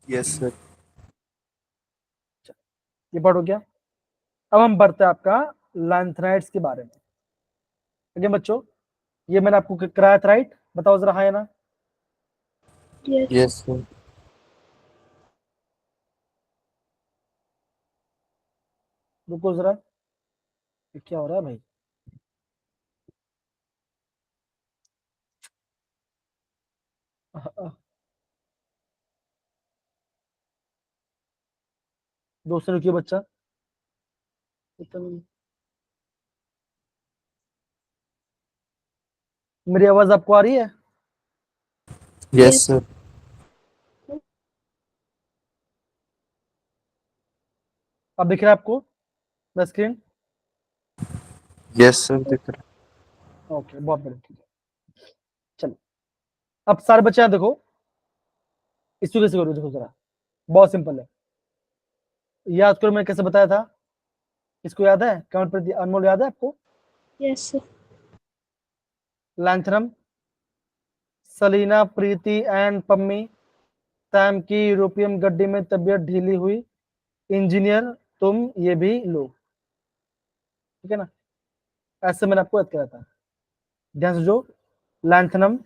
Yes, sir. ये पार्ट हो गया। अब हम बढ़ते हैं आपका लैंथनाइड्स के बारे में। ठीक है बच्चों, ये मैंने आपको कराया था, राइट? बताओ जरा, हाँ या ना? Yes. Yes, sir. रुको जरा, ये क्या हो रहा है भाई? दूसरे रुकिए बच्चा, मेरी आवाज आपको आ रही है? Yes, Yes. sir. अब दिख रहा है आपको मेरा स्क्रीन? Yes, sir. दिख रहा है। ओके, बहुत बढ़िया, ठीक है। चलो, अब सारे बच्चे यहाँ देखो, इसको कैसे करो, देखो जरा, बहुत सिंपल है। याद करो मैं कैसे बताया था, इसको याद है? कमेंट पर अनमोल, याद है आपको? Yes, sir. Lanthanum, Selina, Preeti and Pammi, Sam की यूरोपियन गड्डी में तबीयत ढीली हुई, इंजीनियर तुम ये भी लो। ठीक है ना? ऐसे मैंने आपको याद किया था, ध्यान से जो। Lanthanum,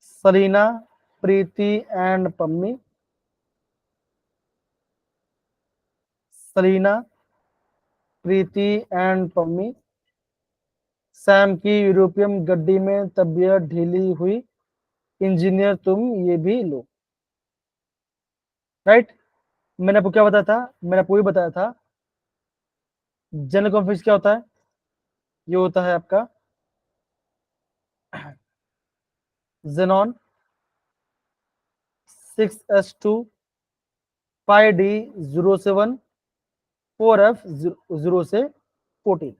Selina, Preeti and Pammi, Selina, Preeti and Pammi, Sam की यूरोपियन गड्डी में तबीयत ढीली हुई, इंजीनियर तुम ये भी लो। राइट? मैंने आपको क्या बताया था? मैंने आपको ये बताया था, जनरल कॉन्फ्रेंस क्या होता है? ये होता है आपका जेनॉन 6s2 5d07 4f0 से 14।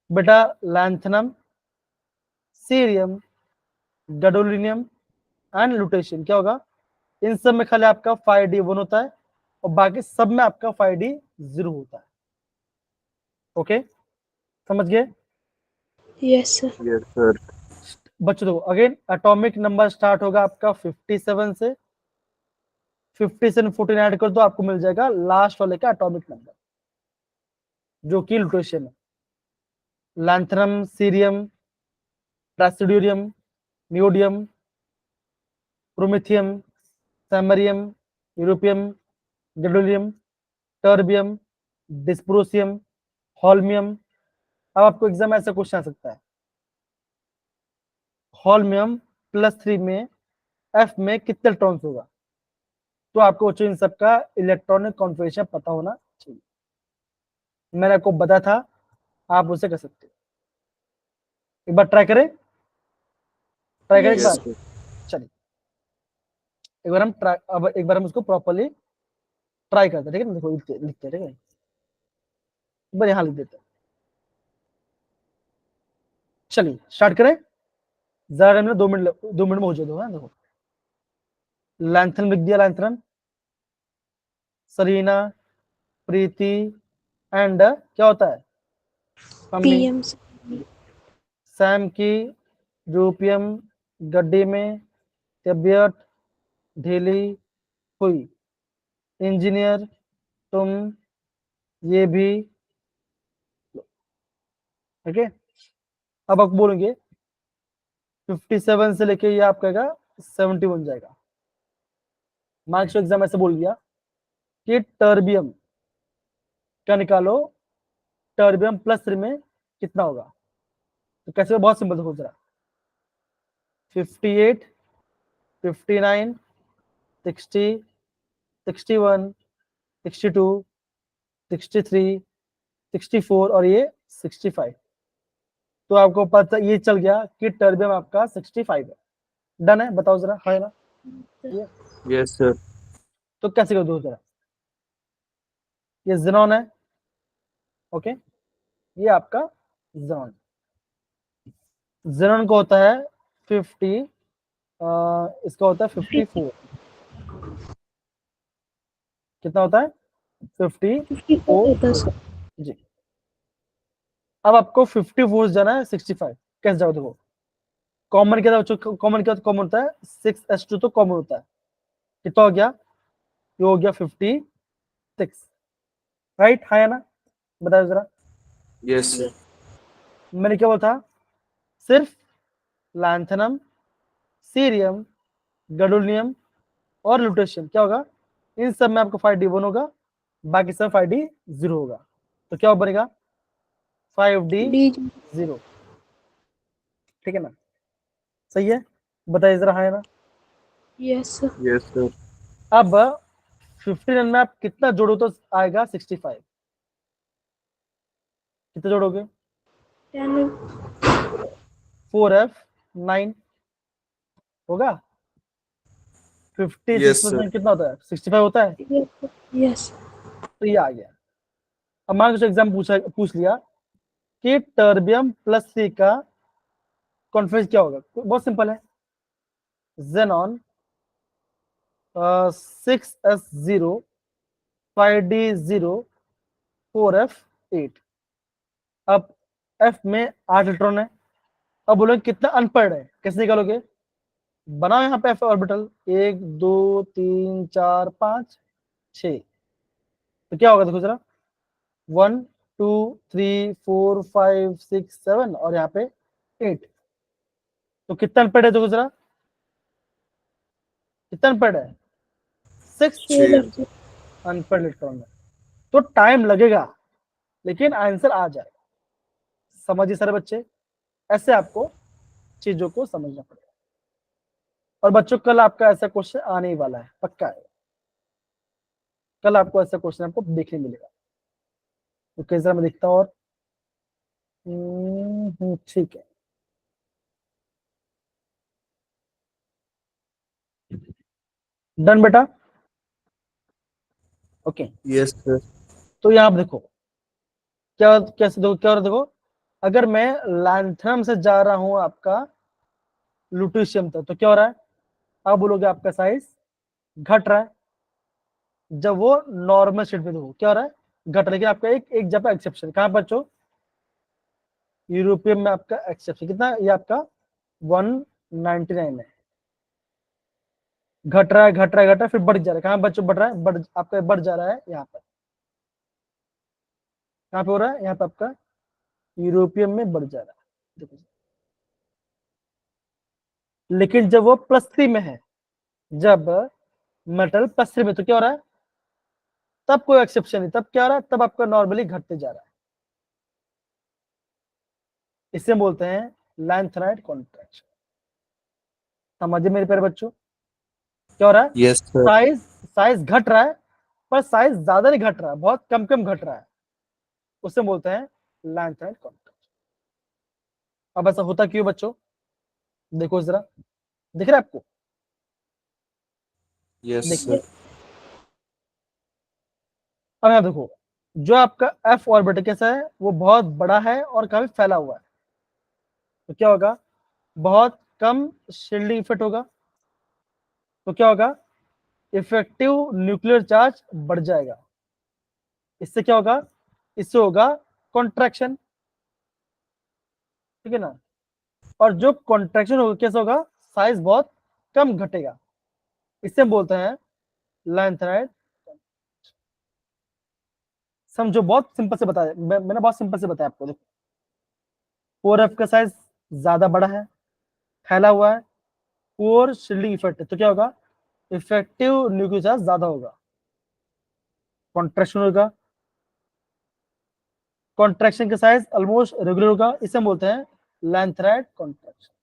बेटा lanthanum, cerium, gadolinium and lutetium क्या होगा? इन सब में खाली आपका 5d1 होता है और बाकी सब में आपका 5d0 होता है। ओके, समझ गए? Yes, sir. Yes, sir. बच्चों देखो, अगेन एटॉमिक नंबर स्टार्ट होगा आपका 57 से, 57 14 ऐड कर दो, आपको मिल जाएगा लास्ट वाले का एटॉमिक नंबर, जो कि लुटेशियम है। Lanthanum, cerium, praseodymium, neodymium, promethium, samarium, europium, gadolinium, terbium, dysprosium, holmium. अब आपको एग्जाम में ऐसा क्वेश्चन आ सकता है, हॉल्मियम +3 में एफ में कितने इलेक्ट्रॉन्स होगा? तो आपको बच्चों इन सबका इलेक्ट्रॉनिक कॉन्फ़िगरेशन पता होना चाहिए। मैंने आपको बताया था, आप उसे कर सकते हो। एक बार ट्राई करें, ट्राई करें एक Yes. बार। sir. चलिए, एक बार हम ट्राई, अब एक बार हम उसको प्रॉपर्ली ट्राई करते हैं। ठीक है ना? देखो लिखते लिखते हैं, ठीक है? एक बार यहाँ लिख देते हैं। चलिए स्टार्ट करें, ज्यादा टाइम 2 मिनट में हो जाए, दो है। देखो, लैंथन लिख दिया, लैंथन, सरीना, प्रीति एंड क्या होता है? पम्मी। PM, sir. सैम की यूरोपियम गड्डी में तबीयत ढीली हुई, इंजीनियर तुम ये भी। ठीक है, अब आप बोलेंगे 57 से लेके ये आपका 71 जाएगा। मार्क्स एग्जाम ऐसे बोल दिया कि टर्बियम का निकालो, टर्बियम +3 में कितना होगा? तो कैसे? बहुत सिंपल, देखो जरा, 58, 59, 60, 61, 62, 63, 64 और ये 65। तो आपको पता ये चल गया कि टर्बियम आपका 65 है। डन है? बताओ जरा, है ना? Yes, sir. तो कैसे कर दो जरा, ये जेनॉन है, ओके, ये आपका जेनॉन। जेनॉन का होता है 50, इसका होता है 54। कितना होता है? 54। 54 होता है, sir. जी, अब आपको 54 जाना है 65, कैसे जाओ? देखो, कॉमन क्या था? कॉमन क्या कॉमन होता है? 6s2 तो कॉमन होता है। कितना हो गया? ये हो गया 56, राइट? हाँ या ना? बताओ जरा। Yes, sir. मैंने क्या बोला था? सिर्फ लैंथनम, सीरियम, गैडोलिनियम और लुटेशियम क्या होगा? इन सब में आपको 5d1 होगा, बाकी सब 5d0 होगा। तो क्या बनेगा? 5d0। डी ठीक है ना? सही है, बताइए जरा, हाँ या ना? Yes sir. Yes, sir. अब 59 में आप कितना जोड़ो तो आएगा 65? कितना जोड़ोगे? 4f9 होगा। 56 Yes, sir. परसेंट कितना होता है? 65 होता है। यस तो ये आ गया। अब मान लो एग्जाम पूछ लिया कि टर्बियम प्लस सी का कॉन्फ्रेंस क्या होगा? बहुत सिंपल है, जेनॉन 6s0 5d0 4f8। अब f में 8 इलेक्ट्रॉन है। अब बोलोगे कितना अनपेयर्ड है, कैसे निकालोगे? बनाओ यहाँ पे f ऑर्बिटल, 1 2 3 4 5 6। तो क्या होगा देखो जरा, 1 2 3 4 5 6 7 और यहाँ पे 8। तो कितना अनपेयर्ड है देखो जरा, कितना अनपेयर्ड है? 6 6. अनपेयर्ड इलेक्ट्रॉन है। तो टाइम लगेगा लेकिन आंसर आ जाएगा। समझिए सारे बच्चे, ऐसे आपको चीजों को समझना पड़ेगा। और बच्चों कल आपका ऐसा क्वेश्चन आने ही वाला है, पक्का है। कल आपको ऐसा क्वेश्चन आपको देखने मिलेगा। तो कैसा मैं दिखता हूँ और ठीक है। डन बेटा, ओके। Yes, sir. तो यहाँ आप देखो क्या, कैसे देखो, क्या हो रहा है देखो, अगर मैं लैंथनम से जा रहा हूं आपका लुटीशियम तक, तो क्या हो रहा है? आप बोलोगे आपका साइज घट रहा है। जब वो नॉर्मल स्टेट में देखो क्या हो रहा है? घट रहा है। लेकिन आपका एक जगह एक्सेप्शन, कहाँ बच्चों? यूरोपियन में आपका एक्सेप्शन कितना? ये आपका 199 है। घट रहा है, घट रहा है, घट रहा है, फिर बढ़ जा रहा है। कहाँ बच्चों बढ़ रहा है? आपका बढ़ जा रहा है यहाँ पर। कहाँ पे हो रहा है? यहाँ पे आपका यूरोपियन में बढ़ जा रहा है, देखो। लेकिन जब वो +3 में है, जब मेटल +3 में, तो क्या हो रहा है? तब कोई एक्सेप्शन नहीं, तब क्या हो रहा है? तब आपका नॉर्मली घटते जा रहा है। इसे बोलते हैं लैंथनाइड कॉन्ट्रैक्शन। समझिए मेरे प्यारे बच्चों, क्या हो रहा है? Yes, sir. साइज घट रहा है, पर साइज ज्यादा नहीं घट रहा है, बहुत कम कम घट रहा है। उसे बोलते हैं लैंथनाइड कॉन्ट्रैक्शन। अब ऐसा होता क्यों बच्चों? देखो जरा, दिख रहा है आपको? Yes, देखिए, sir. अब यहाँ देखो, जो आपका f ऑर्बिटल कैसा है? वो बहुत बड़ा है और काफी फैला हुआ है। तो क्या होगा? बहुत कम शील्डिंग इफेक्ट होगा। तो क्या होगा? इफेक्टिव न्यूक्लियर चार्ज बढ़ जाएगा। इससे क्या होगा? इससे होगा कॉन्ट्रैक्शन, ठीक है ना? और जो कॉन्ट्रैक्शन होगा कैसा होगा? साइज बहुत कम घटेगा। इससे हम बोलते हैं लैंथनाइड। समझो, बहुत सिंपल से बताया मैंने बहुत सिंपल से बताया आपको। देखो 4f का साइज ज्यादा बड़ा है, फैला हुआ है, पोर शील्डिंग इफेक्ट है। तो क्या होगा? इफेक्टिव न्यूक्लियर चार्ज ज्यादा होगा, कॉन्ट्रैक्शन होगा। कॉन्ट्रैक्शन का साइज ऑलमोस्ट रेगुलर होगा। इसे हम बोलते हैं लैंथनाइड कॉन्ट्रैक्शन।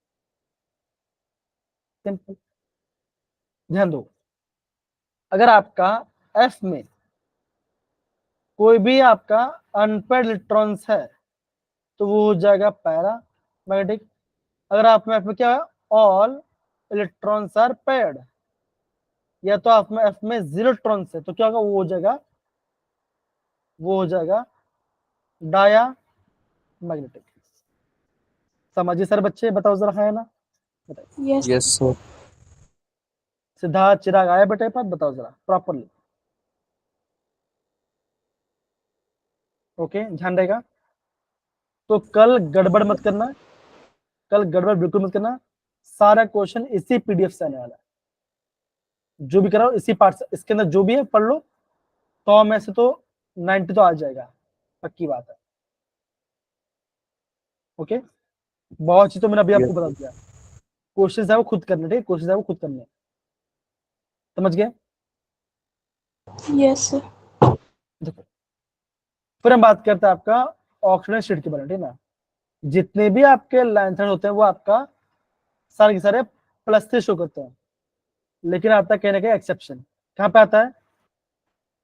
सिंपल। ध्यान दो, अगर आपका एफ में कोई भी आपका अनपेयर्ड इलेक्ट्रॉन्स है तो वो हो जाएगा पैरा मैग्नेटिक। अगर आप में एफ में क्या है? ऑल इलेक्ट्रॉन्स आर पेयर्ड, या तो आप में एफ में 0 इलेक्ट्रॉन्स है, तो क्या होगा? वो हो जाएगा डाया मैग्नेटिक। समझिए सर बच्चे, बताओ जरा, है ना? बताइए। Yes Yes, sir. सिद्धार्थ चिराग आया बेटे पास, बताओ जरा प्रॉपरली। ओके, ध्यान रहेगा। तो कल गड़बड़ मत करना, कल गड़बड़ बिल्कुल मत करना। सारा क्वेश्चन इसी पीडीएफ से आने वाला है। जो भी कराओ इसी पार्ट से, इसके अंदर जो भी है पढ़ लो। 100 में से तो 90 तो आ जाएगा। पक्की बात है। ओके, बहुत चीज तो मैंने अभी आपको Yes. बता दिया। क्वेश्चन है वो खुद करने, ठीक, क्वेश्चन है वो खुद करने, समझ गए? Yes sir. देखो, फिर हम बात करते हैं आपका ऑक्सीडेंट स्टेट के बारे में, ठीक ना। जितने भी आपके लैंथर्न होते हैं वो आपका सारे के सारे प्लस से शो करते हैं, लेकिन आता है कहने का एक्सेप्शन, कहाँ पे आता है?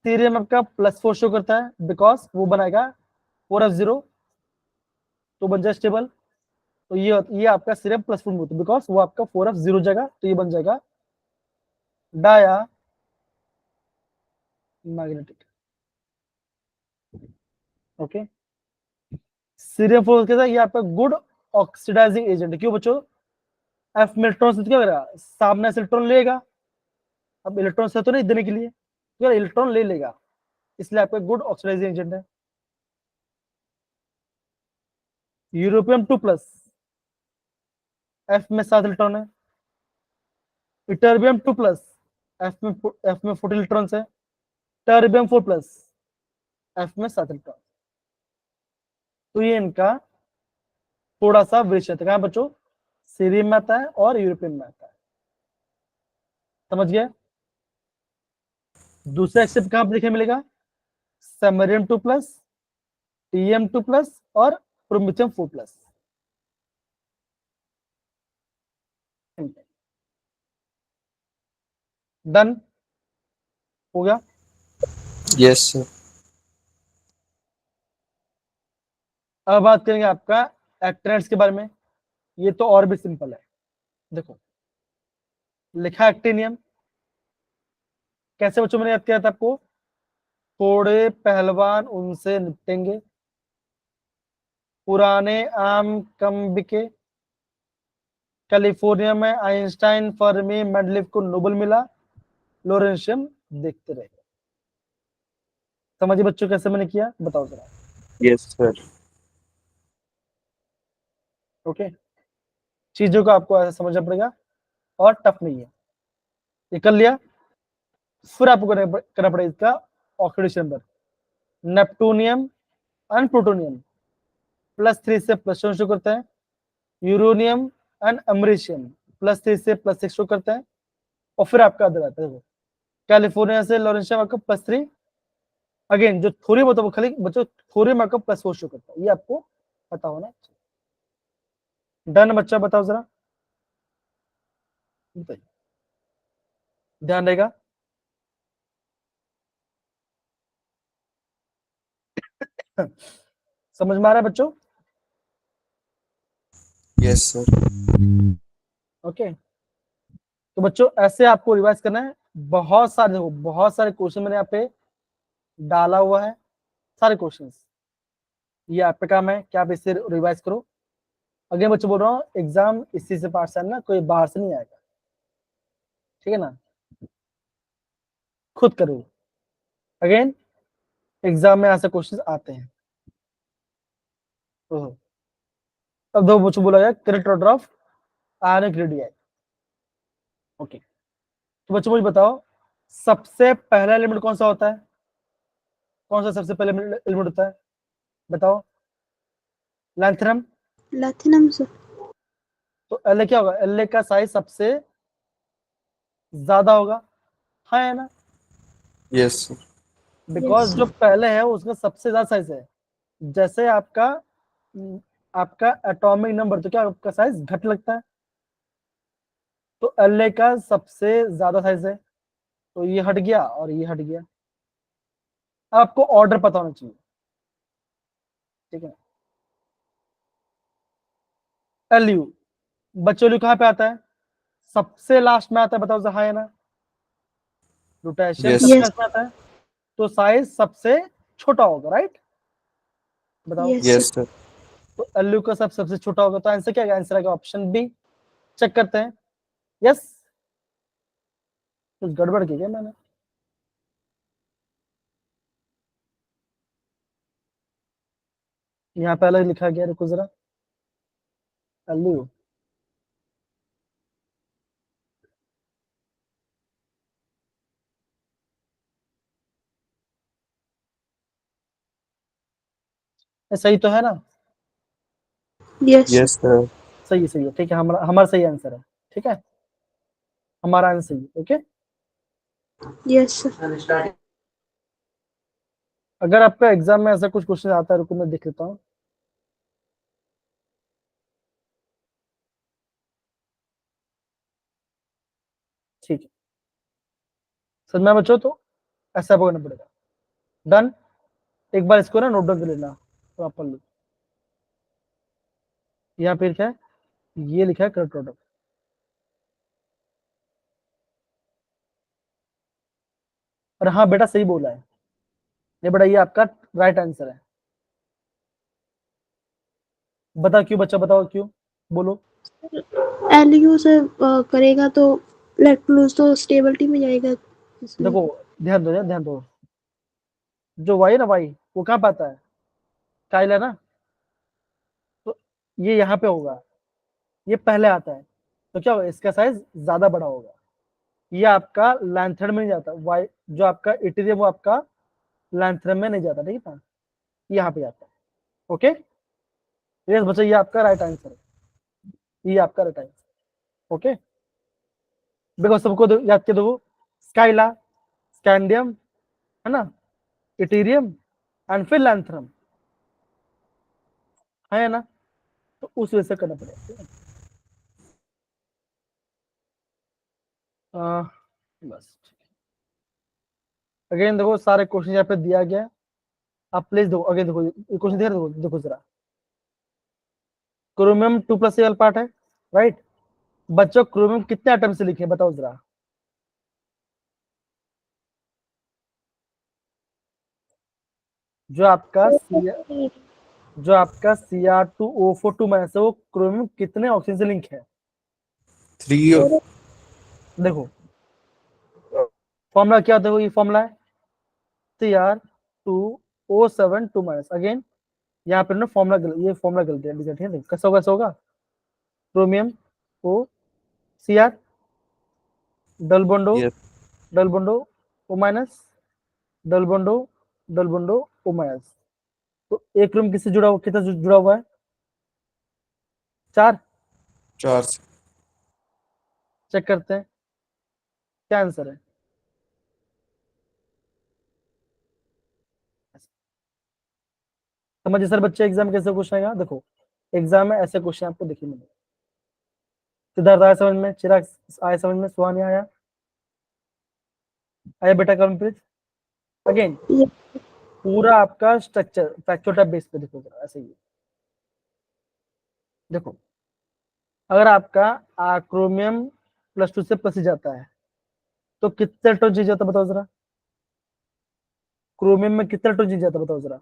सीरियम आपका +4 शो करता है, बिकॉज वो बनाएगा 4f0, तो बन जाए स्टेबल। तो ये आपका सीरियम +4 होता है, बिकॉज वो आपका 4f0 जाएगा, तो ये बन जाएगा डाया मैग्नेटिक। ओके, सीरियम 4 के साथ ये आपका गुड ऑक्सीडाइजिंग एजेंट है। क्यों बच्चों? एफ में इलेक्ट्रॉन से क्या करेगा? सामने से इलेक्ट्रॉन लेगा, अब इलेक्ट्रॉन से तो नहीं देने के लिए, तो इलेक्ट्रॉन ले लेगा, इसलिए आपका गुड ऑक्सीडाइजिंग एजेंट है। यूरोपियम 2+, एफ में 7 इलेक्ट्रॉन है। इटर्बियम 2+, एफ में 14 इलेक्ट्रॉन है। टर्बियम 4+, एफ में 7 इलेक्ट्रॉन। तो ये इनका थोड़ा सा विषय है, बच्चों सीरियम में आता है और यूरोपियम में आता है, समझ गए? दूसरा एक्सेप्ट कहां पर देखने मिलेगा? समरियम 2+, टीएम 2+ और प्रोमिथियम 4+। डन हो गया। Yes, sir. अब बात करेंगे आपका एक्टेनेट्स के बारे में। ये तो और भी सिंपल है, देखो लिखा एक्टिनियम, कैसे बच्चों मैंने याद किया था आपको? थोड़े पहलवान उनसे निपटेंगे, पुराने आम कम बिके, कैलिफोर्निया में आइंस्टाइन, फर्मी, मेंडलीव को नोबेल मिला, लोरेंशियम देखते रहे। समझिए बच्चों कैसे मैंने किया, बताओ जरा। Yes, sir. ओके, चीजों को आपको ऐसे समझना पड़ेगा और टफ नहीं है, ये कर लिया। फिर आपको करना पड़ेगा इसका oxidation number. Neptunium and plutonium +3 से +1 शो करते हैं। यूरोनियम एंड अमरीशियम +3 से +6 शो करते हैं। और फिर आपका अदर आता है, देखो कैलिफोर्निया से लोरेंशियम आपका +3, अगेन जो थोड़ी बहुत वो खाली बच्चों थोड़ी में आपका +4 शो करता है, ये आपको पता होना चाहिए। डन बच्चा, बताओ जरा, बताइए, ध्यान रहेगा। समझ में आ रहा है बच्चों? Yes, sir. ओके, तो बच्चों ऐसे आपको रिवाइज करना है। बहुत सारे, देखो बहुत सारे क्वेश्चन मैंने यहाँ पे डाला हुआ है, सारे क्वेश्चंस, ये आपका काम है कि आप इसे रिवाइज करो। अगेन बच्चों बोल रहा हूँ, एग्जाम इसी से पास है ना, कोई बाहर से नहीं आएगा, ठीक है ना, खुद करो। अगेन एग्जाम में ऐसे क्वेश्चंस आते हैं। ओहो, अब दो बच्चों बोला गया current order of ionic radii. Okay, तो बच्चों मुझे बताओ सबसे पहला एलिमेंट कौन सा होता है? कौन सा सबसे पहले एलिमेंट होता है, बताओ? लैंथनम। लैथिनम सर। तो एल क्या होगा? एल का साइज सबसे ज्यादा होगा, हाँ है ना, Yes, sir. बिकॉज यस जो पहले है उसका सबसे ज्यादा साइज है। जैसे आपका आपका एटॉमिक नंबर, तो क्या आपका साइज घट लगता है, तो एल का सबसे ज्यादा साइज है, तो ये हट गया और ये हट गया। आपको ऑर्डर पता होना चाहिए, ठीक है। एलयू, बच्चों एलयू कहाँ पे आता है? सबसे लास्ट में आता है, बताओ जरा, है ना। पोटेशियम Yes, सबसे sir. यस लास्ट में आता है, तो साइज सबसे छोटा होगा, राइट? बताओ। Yes Yes, sir. sir. तो एलयू का सबसे छोटा होगा, तो आंसर क्या है? आंसर आएगा ऑप्शन बी। चेक करते हैं। यस, कुछ गड़बड़ की क्या मैंने? यहाँ पे अलग लिखा गया, रुको जरा। एलयू, ये सही तो है ना? Yes Yes, sir. सही है, ठीक है, हमारा सही आंसर है, ठीक है, हमारा आंसर सही है, ओके। Yes sir. अगर आपका एग्जाम में ऐसा कुछ क्वेश्चन आता है, रुको मैं देख लेता हूँ। ठीक है, समझ में बच्चों, तो ऐसा करना पड़ेगा। डन। एक बार इसको ना नोट डाउन कर लेना प्रॉपरली। यहाँ पे क्या है, ये लिखा है करेक्ट प्रोडक्ट। और हाँ बेटा सही बोला है, ये बेटा ये आपका राइट आंसर है। बता क्यों बच्चा, बताओ क्यों, बोलो। एलयू से करेगा तो लेट क्लोज तो स्टेबिलिटी में जाएगा इसलिए। देखो ध्यान दो, जो वाई ना वाई वो कहाँ पाता है, काइल है ना, तो ये यहाँ पे होगा, ये पहले आता है, तो क्या होगा, इसका साइज ज्यादा बड़ा होगा। ये आपका लैंथर्ड में नहीं जाता, वाई जो आपका इटीरियम वो आपका लैंथर्ड में नहीं जाता, ठीक है ना, यहाँ पे जाता है। ओके, यस बच्चा, ये आपका राइट आंसर है, ये आपका राइट आंसर। ओके, देखो सबको याद के दो, स्काइला, स्कैंडियम, है ना, इटीरियम एंड फिर लैंथरम, है ना, तो उस वजह से करना पड़ेगा, ठीक है। बस अगेन देखो सारे क्वेश्चन यहाँ पे दिया गया है, आप प्लीज देखो, अगेन देखो ये क्वेश्चन दिया, देखो जरा, क्रोमियम 2+Cl पार्ट है, राइट। बच्चों क्रोमियम कितने एटम से लिखे बताओ जरा, जो आपका जो आपका Cr2O4 2 से वो क्रोमियम कितने ऑक्सीजन से लिंक है? 3. देखो फॉर्मूला क्या देखो, ये फॉर्मूला है Cr2O7 2 अगेन यहाँ पे ना फॉर्मूला ये फॉर्मूला गलती है, ठीक है, कैसा होगा chromium O Cr double bond O Yes. Double bond O O minus double bond O double bond O O minus, तो एक क्रोम किससे जुड़ा हुआ, कितना जुड़ा हुआ है, 4। 4 से. चेक करते हैं क्या आंसर है। समझिए सर बच्चे, एग्जाम कैसे क्वेश्चन आएगा, देखो एग्जाम में ऐसे क्वेश्चन आपको देखिए मिलेंगे। सिद्धार्थ आया समझ में, चिराग आया समझ में, सुहानी आया, आया बेटा कमप्लीट। अगेन पूरा आपका स्ट्रक्चर फैक्चर टाइप बेस पे देखो जरा, ऐसे ही देखो, अगर आपका क्रोमियम +2 से प्लस ही जाता है तो कितने इलेक्ट्रॉन चेंज जाता है बताओ जरा, क्रोमियम में कितने इलेक्ट्रॉन चेंज जाता है बताओ जरा,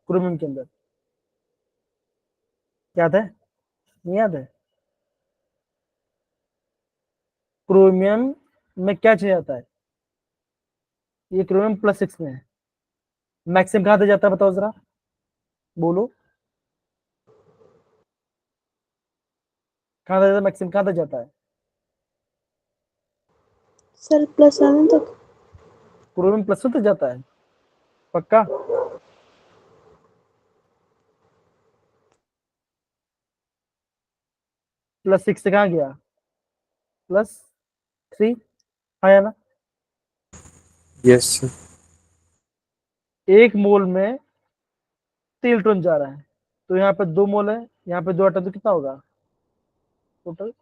क्रोमियम के अंदर याद है, नहीं याद है, क्रोमियम में क्या चेंज जाता है, ये क्रोमियम +6 में है, मैक्सिमम कहाँ तक जाता है बताओ जरा, बोलो कहाँ तक जाता है, मैक्सिमम कहाँ तक जाता है, सर +7 तक। क्रोमियम +1 तक जाता है पक्का, +6 से कहाँ गया, +3, आया ना। Yes, sir. एक मोल में 3 इलेक्ट्रॉन जा रहा है, तो यहाँ पे 2 मोल है, यहाँ पे 2 एटम, तो कितना होगा टोटल,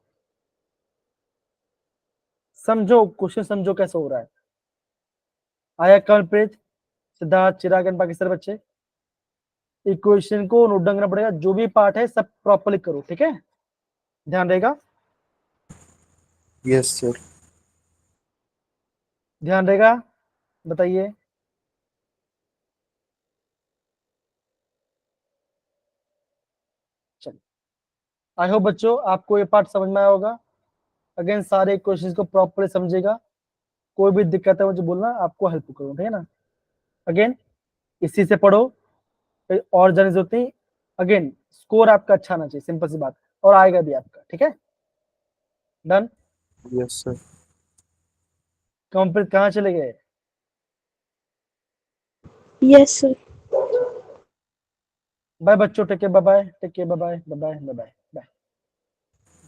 समझो क्वेश्चन, समझो कैसे हो रहा है। आया कल्प्रिट, सिद्धार्थ, चिराग एंड बाकी सारे बच्चे, इक्वेशन को नोट डाउन करना पड़ेगा, जो भी पार्ट है सब प्रॉपर्ली करो, ठीक है, ध्यान रहेगा, Yes, sir. ध्यान रहेगा, बताइए। चलिए, आई होप बच्चों आपको ये पार्ट समझ में आया होगा। अगेन सारे क्वेश्चंस को प्रॉपर्ली समझेगा, कोई भी दिक्कत है मुझे बोलना, आपको हेल्प करूँ, ठीक है ना। अगेन इसी से पढ़ो, कोई और जानने की जरूरत नहीं। अगेन स्कोर आपका अच्छा आना चाहिए, सिंपल सी बात, और आएगा भी आपका, ठीक है, डन। Yes, sir. कंप्लीट कहाँ चले गए, यस सर। बाय बच्चों, take care, bye bye, take care, bye bye, bye bye, bye bye.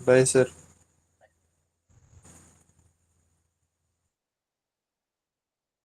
Bye, sir.